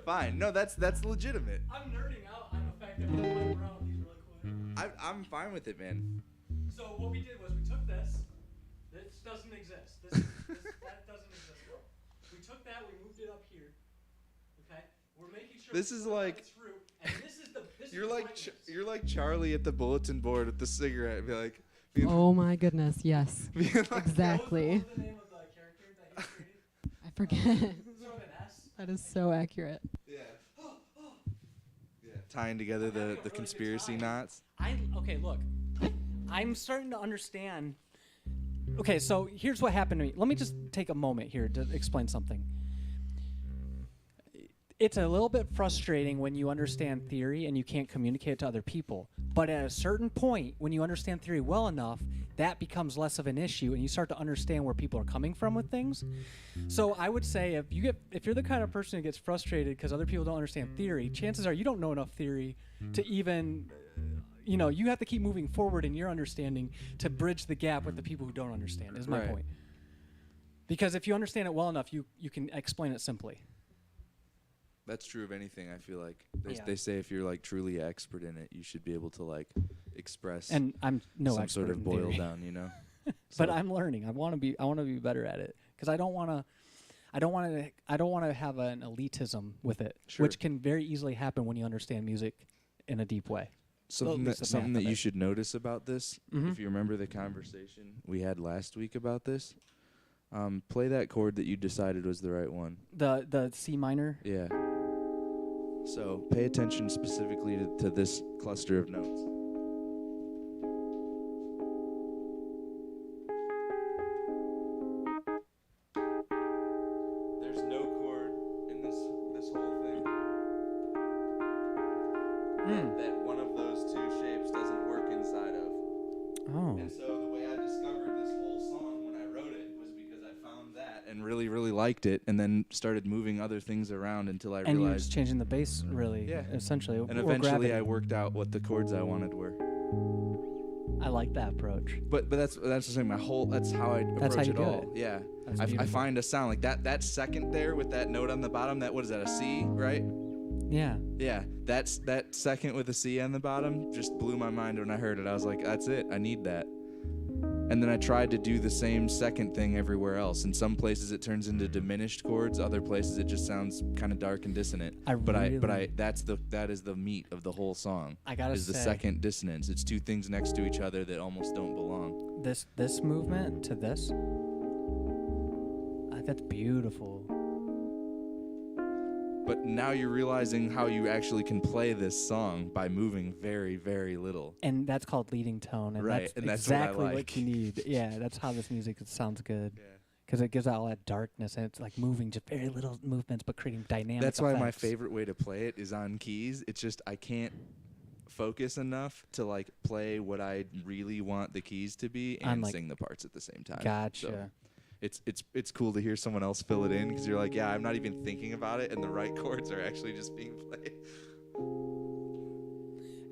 Fine. No, that's legitimate. I'm nerding out. I'm effectively playing around with these really cool. I'm fine with it, man. So what we did was we took this. This doesn't exist. That doesn't exist at all. We took that. We moved it up here. Okay. We're making sure. This is like- it's through. And this is the. This You're is the like brightness. you're like Charlie at the bulletin board with the cigarette. Be like, being, Oh my goodness, yes. being like, Exactly. What was the name of the character that he created? I forget. Sort of an S. That is so accurate. yeah. Yeah. Tying together the conspiracy knots. Okay, look. I'm starting to understand. Okay, so here's what happened to me. Let me just take a moment here to explain something. It's a little bit frustrating when you understand theory and you can't communicate it to other people. But at a certain point, when you understand theory well enough, that becomes less of an issue and you start to understand where people are coming from with things. So I would say if you're the kind of person who gets frustrated because other people don't understand theory, chances are you don't know enough theory to even you have to keep moving forward in your understanding to bridge the gap with the people who don't understand, is my Right. point. Because if you understand it well enough, you can explain it simply. That's true of anything. I feel like Yeah. they say if you're like truly expert in it, you should be able to like express And I'm no some expert sort of in boil theory. down, you know. But So- I'm learning. I want to be better at it because I don't want to have an elitism with it, Sure. which can very easily happen when you understand music in a deep way. Something least the something math that of you it. should notice about this, Mhm. if you remember the conversation we had last week about this, play that chord that you decided was the right one. The C minor. Yeah. So pay attention specifically to this cluster of notes. There's no chord in this whole thing that one of those two shapes doesn't work inside of. Oh. And so the way I discovered this whole song when I wrote it was because I found that and really, really liked it, and then started moving other things around until I And you were realized. just changing the bass, really, Yeah. essentially. And or eventually, gravity. I worked out what the chords I wanted were. I like that approach. But that's the thing. That's how I approach That's how you it do all. it. Yeah. That's I beautiful. find a sound like that. That second there with that note on the bottom. What is that? A C, right? Yeah. Yeah. That second with a C on the bottom just blew my mind when I heard it. I was like, that's it. I need that. And then I tried to do the same second thing everywhere else. In some places it turns into diminished chords. Other places it just sounds kind of dark and dissonant. That is the meat of the whole song. I gotta is the say, second dissonance. It's two things next to each other that almost don't belong. this movement to this, that's beautiful. But now you're realizing how you actually can play this song by moving very, very little. And that's called leading tone, and Right, that's and that's what I exactly like. you need. Yeah, that's how this music sounds good. Yeah. Because it gives out all that darkness, and it's like moving, just very little movements, but creating dynamic That's why my effects. favorite way to play it is on keys. It's just I can't focus enough to like play what I really want the keys to be I'm and like, sing the parts at the same time. Gotcha. So it's cool to hear someone else fill it in because you're like, yeah, I'm not even thinking about it, and the right chords are actually just being played.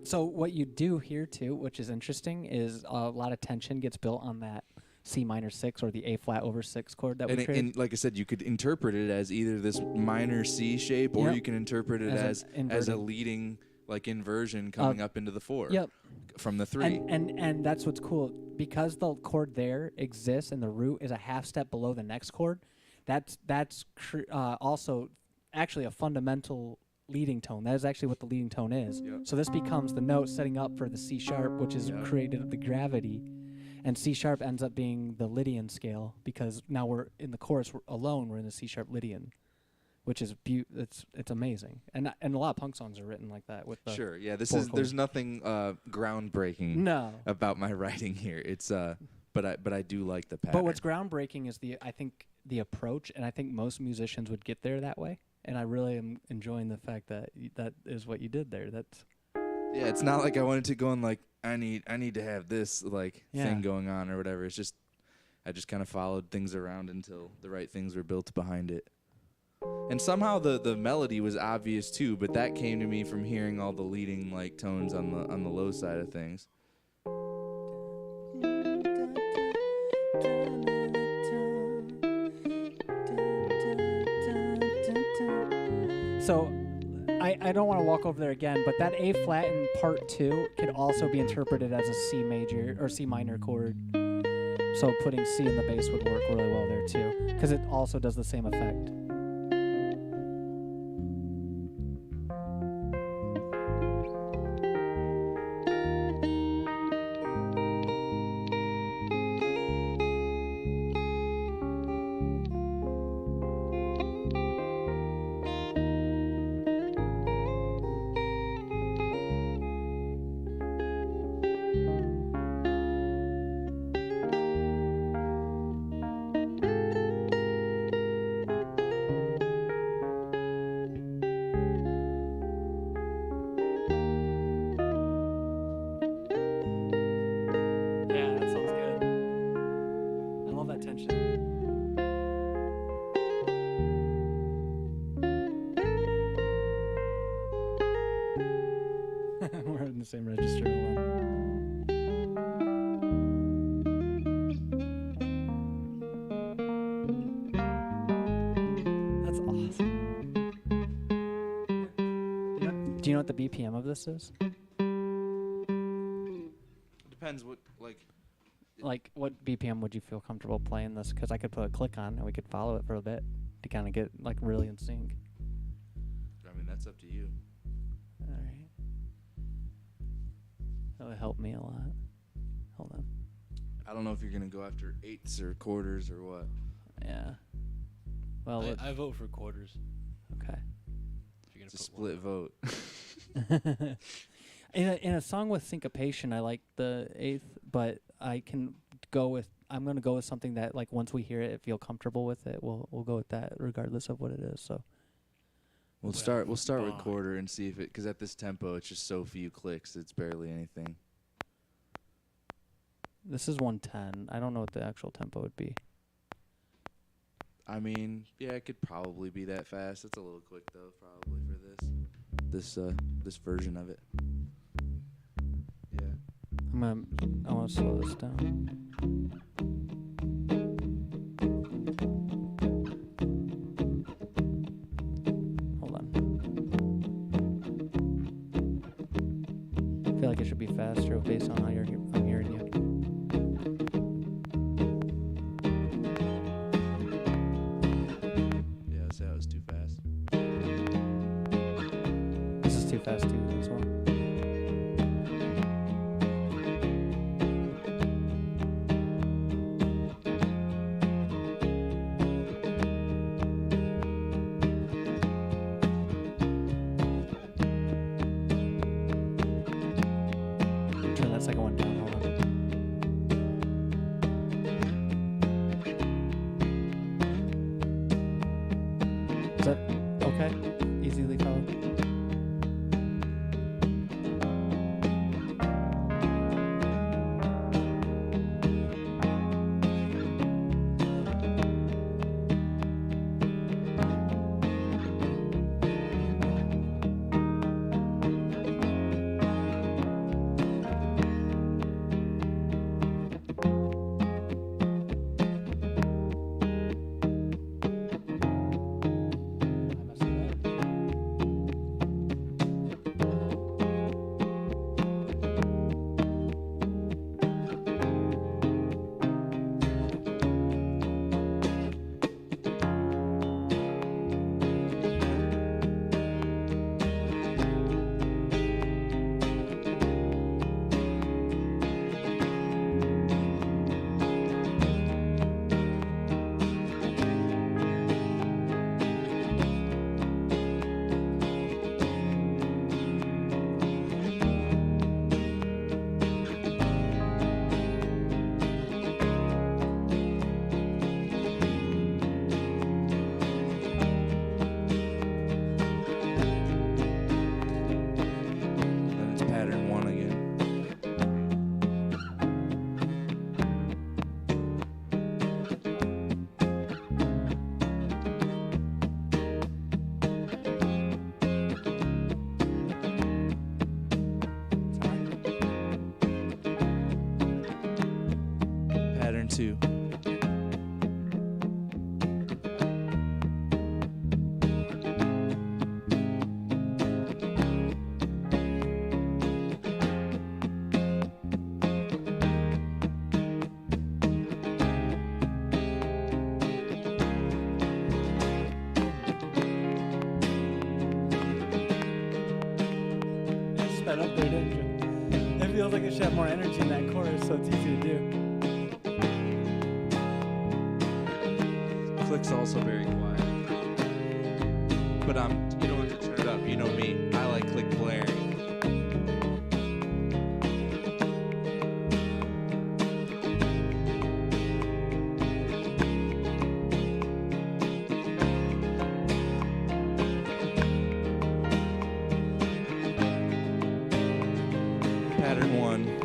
So what you do here too, which is interesting, is a lot of tension gets built on that C minor 6 or the A flat over 6 chord that we created. And like I said, you could interpret it as either this minor C shape, or Yep. you can interpret it As an as a inverted. leading like inversion coming up into the 4. Yep. From the 3. And that's what's cool, because the chord there exists and the root is a half step below the next chord. That's also actually a fundamental leading tone. That is actually what the leading tone is. Yep. So this becomes the note setting up for the C sharp, which is Yep. created the gravity, and C sharp ends up being the Lydian scale because now we're in the chorus alone. We're in the C sharp Lydian, which is it's amazing. And a lot of punk songs are written like that with the Sure. Yeah. four There's chords. nothing groundbreaking No. about my writing here. It's but I do like the pattern. But what's groundbreaking is I think the approach, and I think most musicians would get there that way. And I really am enjoying the fact that that is what you did there. That's Yeah, it's not like I wanted to go on like I need to have this like Yeah. thing going on or whatever. It's just I just kind of followed things around until the right things were built behind it. And somehow the melody was obvious too, but that came to me from hearing all the leading like tones on the low side of things. So I don't want to walk over there again, but that A flat in part 2 could also be interpreted as a C major or C minor chord. So putting C in the bass would work really well there too, because it also does the same effect. Yeah, that sounds good. I love that tension. We're in the same register. Hold on. That's awesome. Do you know what the BPM of this is? Depends what like Like, what BPM would you feel comfortable playing this? Because I could put a click on and we could follow it for a bit to kind of get like really in sync. I mean that's up to you. All right. That would help me a lot. Hold on. I don't know if you're gonna go after eighths or quarters or what. Yeah. Well, I vote for quarters. okay. If you're gonna It's a put one split on. vote. In a song with syncopation, I like the eighth, but I'm gonna go with something that like once we hear it, feel comfortable with it. We'll go with that regardless of what it is. So We'll Well, start with fine. quarter and see if it, because at this tempo it's just so few clicks, it's barely anything. this is 110. I don't know what the actual tempo would be. I mean, yeah, it could probably be that fast. It's a little quick though, probably for this version of it. Yeah. I want to slow this down. Hold on. I feel like it should be faster based on how I'm hearing you. Yeah, I'd say that was too fast. This is too fast too as well. Turn that second one down. Hold on. Is that okay? Easily followed? pattern 2. You sped up there, didn't you? It feels like it should have more energy in that chorus, so it's easy to do. Click's also very quiet. But you don't have to turn it up. You know me. I like click blaring. Pattern 1.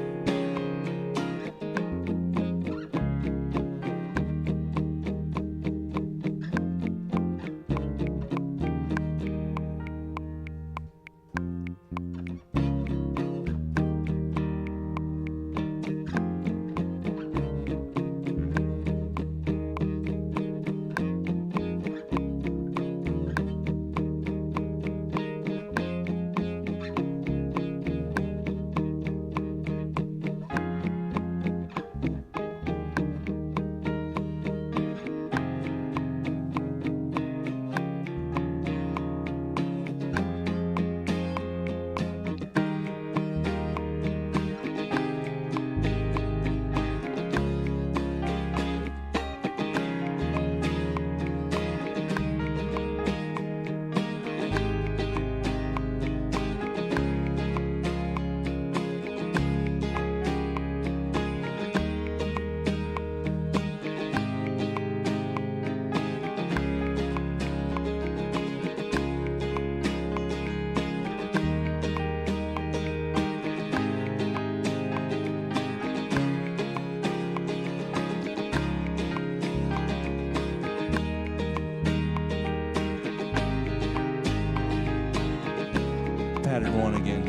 Pattern 1 again.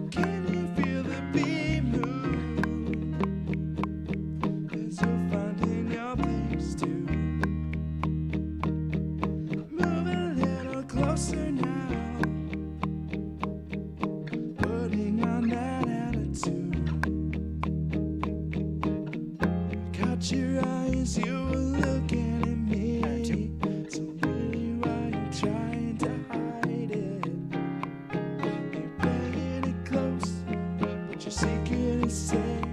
Can you feel the beat move as you're finding your place to move a little closer now, putting on that attitude. Caught your eyes, you were looking at me. So really, why you trying to hide it? You're playing it close, but your secret is safe.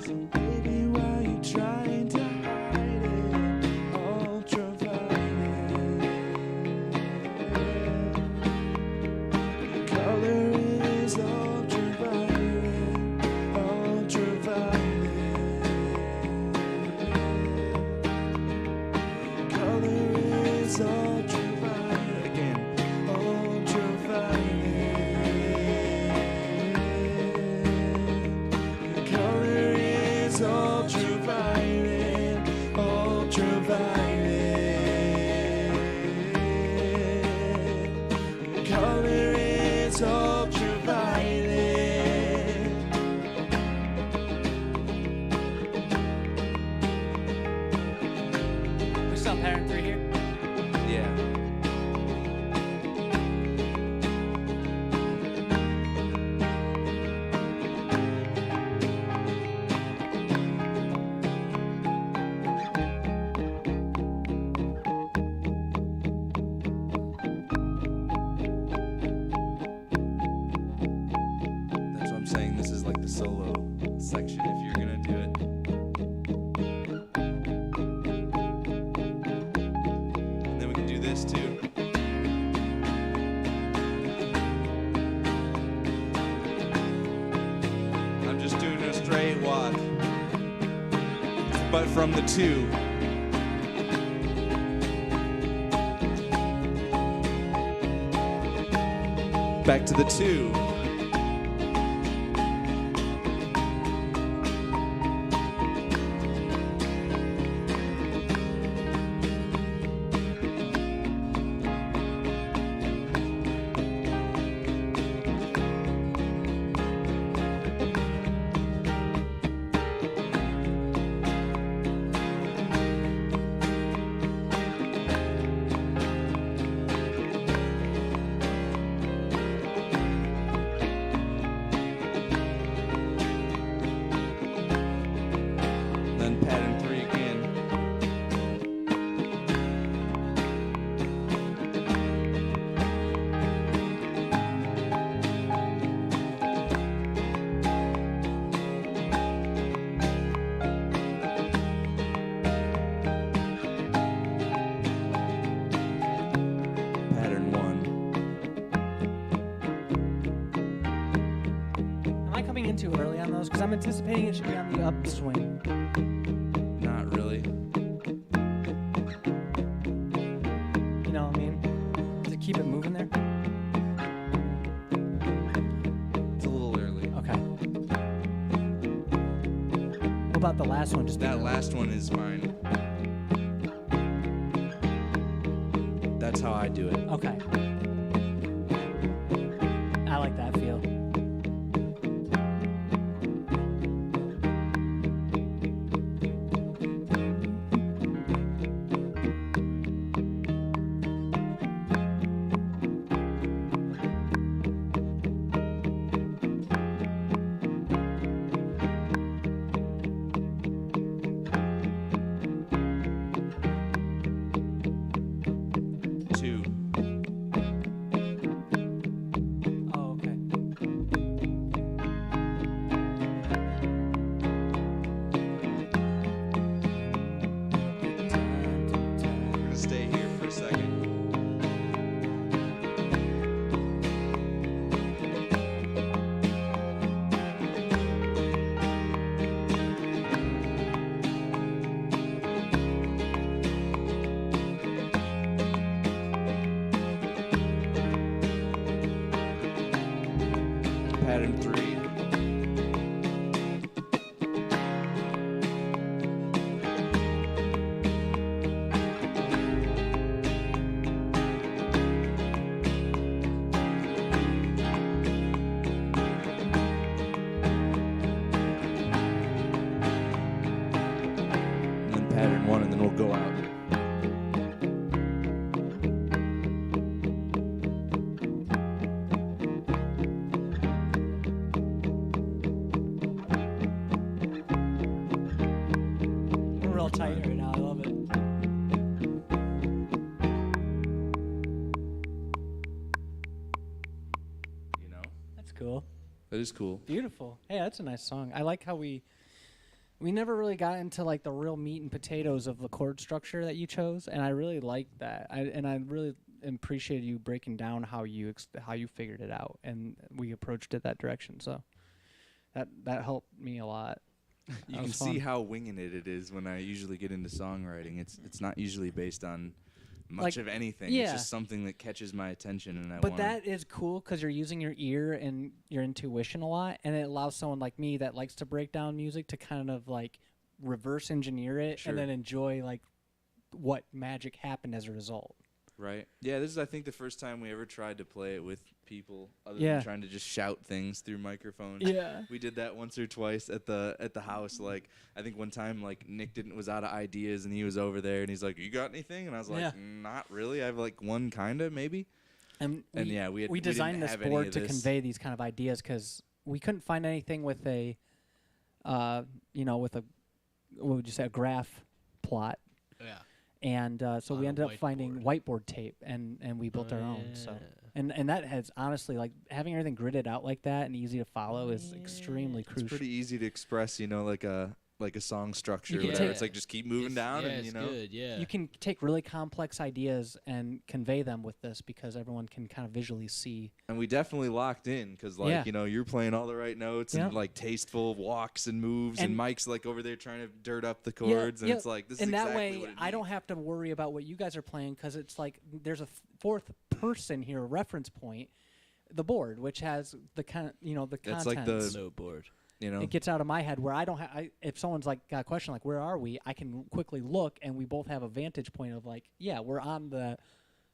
So baby, why you trying to hide it? Ultraviolet. Your color is ultraviolet. Ultraviolet. Color is ultraviolet again. Ultraviolet. Color is ultraviolet. Ultraviolet. Color is ultraviolet. We're still on pattern 3 here. Yeah. That's what I'm saying. This is like the solo section if you're gonna do it. And then we can do this too. I'm just doing a straight walk, but from the 2. Back to the 2. I'm anticipating it should be on the upswing. Not really. You know what I mean? To keep it moving there. It's a little early. Okay. What about the last one? Just That last one is mine. That's how I do it. Okay. I like that feel. Two. Oh, okay. We're gonna stay here for a second. Pattern 3. And then pattern 1, and then we'll go out. We're real tight right now. I love it. You know? That's cool. That is cool. Beautiful. Hey, that's a nice song. I like how we never really got into like the real meat and potatoes of the chord structure that you chose, and I really like that. I really appreciate you breaking down how you figured it out, and we approached it that direction. So that helped me a lot. You That can was see fun. how winging it is when I usually get into songwriting. It's not usually based on much Like, of anything. yeah. It's just something that catches my attention, and I But want. that is cool because you're using your ear and your intuition a lot, and it allows someone like me that likes to break down music to kind of like reverse engineer it Sure. and then enjoy like what magic happened as a result. Right. Yeah, this is I think the first time we ever tried to play it with people other Yeah. than trying to just shout things through microphones. Yeah. We did that once or twice at the house. Like I think one time like Nick was out of ideas and he was over there and he's like, "You got anything?" And I was like, Yeah. "Not really. I have like one kinda maybe." And yeah, we didn't designed this have any board of to this. convey these kind of ideas because we couldn't find anything with a, with a, what would you say, a graph plot. Yeah. And so On we a ended up finding whiteboard tape, and we built our own. So and that has honestly, like, having everything gridded out like that and easy to follow is extremely It's crucial. pretty easy to express, like a song structure. You Or can whatever. take- It's like just keep moving down, and it's you know. good, yeah. You can take really complex ideas and convey them with this because everyone can kind of visually see. And we definitely locked in because, Yeah. you're playing all the right notes Yeah. and like tasteful walks and moves, and And- Mike's like over there trying to dirt up the chords, and it's like this and is that exactly way what it I don't needs. have to worry about what you guys are playing because it's like there's a fourth person here, a reference point, the board, which has the kind, the That's like contents. the- no board. It gets out of my head where I don't have. If someone's like got a question like where are we, I can quickly look, and we both have a vantage point of like, yeah, we're on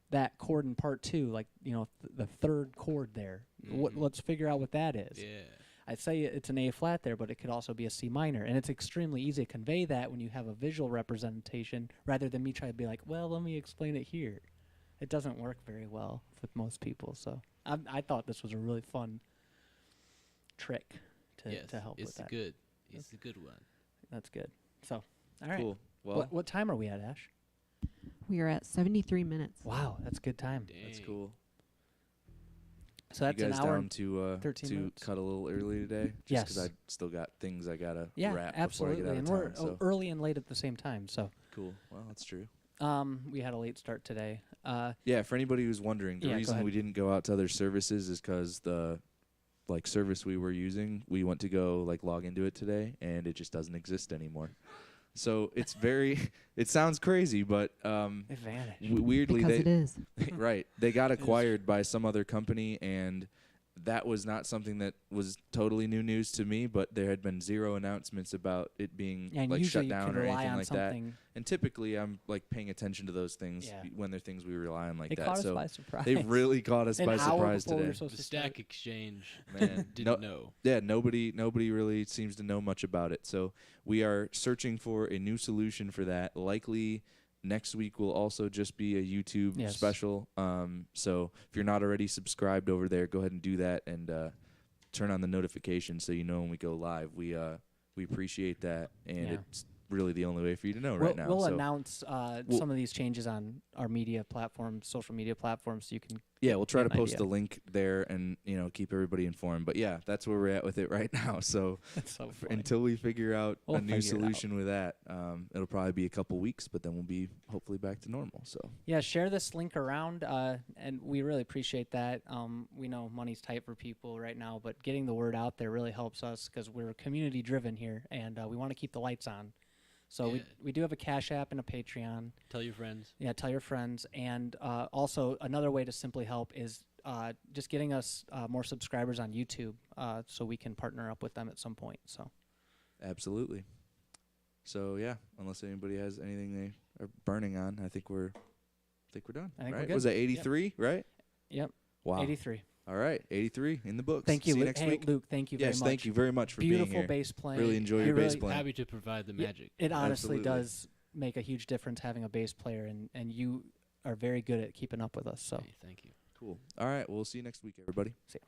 that chord in part 2, like the third chord there. Let's figure out what that is. Yeah. I'd say it's an A flat there, but it could also be a C minor, and it's extremely easy to convey that when you have a visual representation rather than me try to be like, well, let me explain it here. It doesn't work very well with most people, so I thought this was a really fun trick to help with that. It's a good one. That's good. So, all right. Cool. Well, What time are we at, Ash? We are at 73 minutes. Wow, that's a good time. that's Dang. cool. So that's you an guys hour. down to 13 minutes. cut a little early today? Just Yes. because I still got things I gotta Yeah, wrap absolutely. before I And get out we're of town. So early and late at the same time. So, cool. Well, that's true. we had a late start today. Yeah, for anybody who's wondering, the Yeah, go reason ahead. we didn't go out to other services is because the like service we were using, we went to go like log into it today, and it just doesn't exist anymore. So it's very, it sounds crazy, but It vanished. weirdly Because it is. right, they got acquired by some other company, and that was not something that was totally new news to me, but there had been zero announcements about it being And like usually shut down you can or rely anything on like that. something. And typically I'm like paying attention to those things Yeah. when they're things we rely on like They that. caught us So by surprise. they really caught us An by hour surprise before we today. were supposed The to start. Stack Exchange Man, didn't know. yeah, nobody really seems to know much about it. So we are searching for a new solution for that. Likely next week will also just be a YouTube Yes. special. So if you're not already subscribed over there, go ahead and do that, and turn on the notifications so you know when we go live. We appreciate that, and Yeah. it's really the only way for you to know We'll, right now. we'll So announce we'll- some of these changes on our media platforms, social media platforms, so you can. yeah, we'll try to get an post idea. the link there and keep everybody informed. But yeah, that's where we're at with it right now. So That's so funny. until we figure out We'll a new figure it out. solution with that, it'll probably be a couple weeks, but then we'll be hopefully back to normal. So Yeah, share this link around, and we really appreciate that. We know money's tight for people right now, but getting the word out there really helps us because we're community driven here, and we want to keep the lights on. So Yeah. we do have a Cash App and a Patreon. Tell your friends. Yeah, tell your friends. And also another way to simply help is just getting us more subscribers on YouTube, so we can partner up with them at some point. So absolutely. So yeah, unless anybody has anything they are burning on, I think we're done. I think we're right? good. Was that 83? Right? yep, Wow. 83. All right, 83 in the books. Thank you, See you Luke. next Hey, week. Luke, thank you Yes, very much. thank you very much for being Beautiful here. bass playing. Really enjoy You your bass really- playing. Happy to provide the Yeah, magic. It honestly Absolutely. does make a huge difference having a bass player, and you are very good at keeping up with us. So Hey, thank you. Cool. All right, we'll see you next week, everybody. see ya.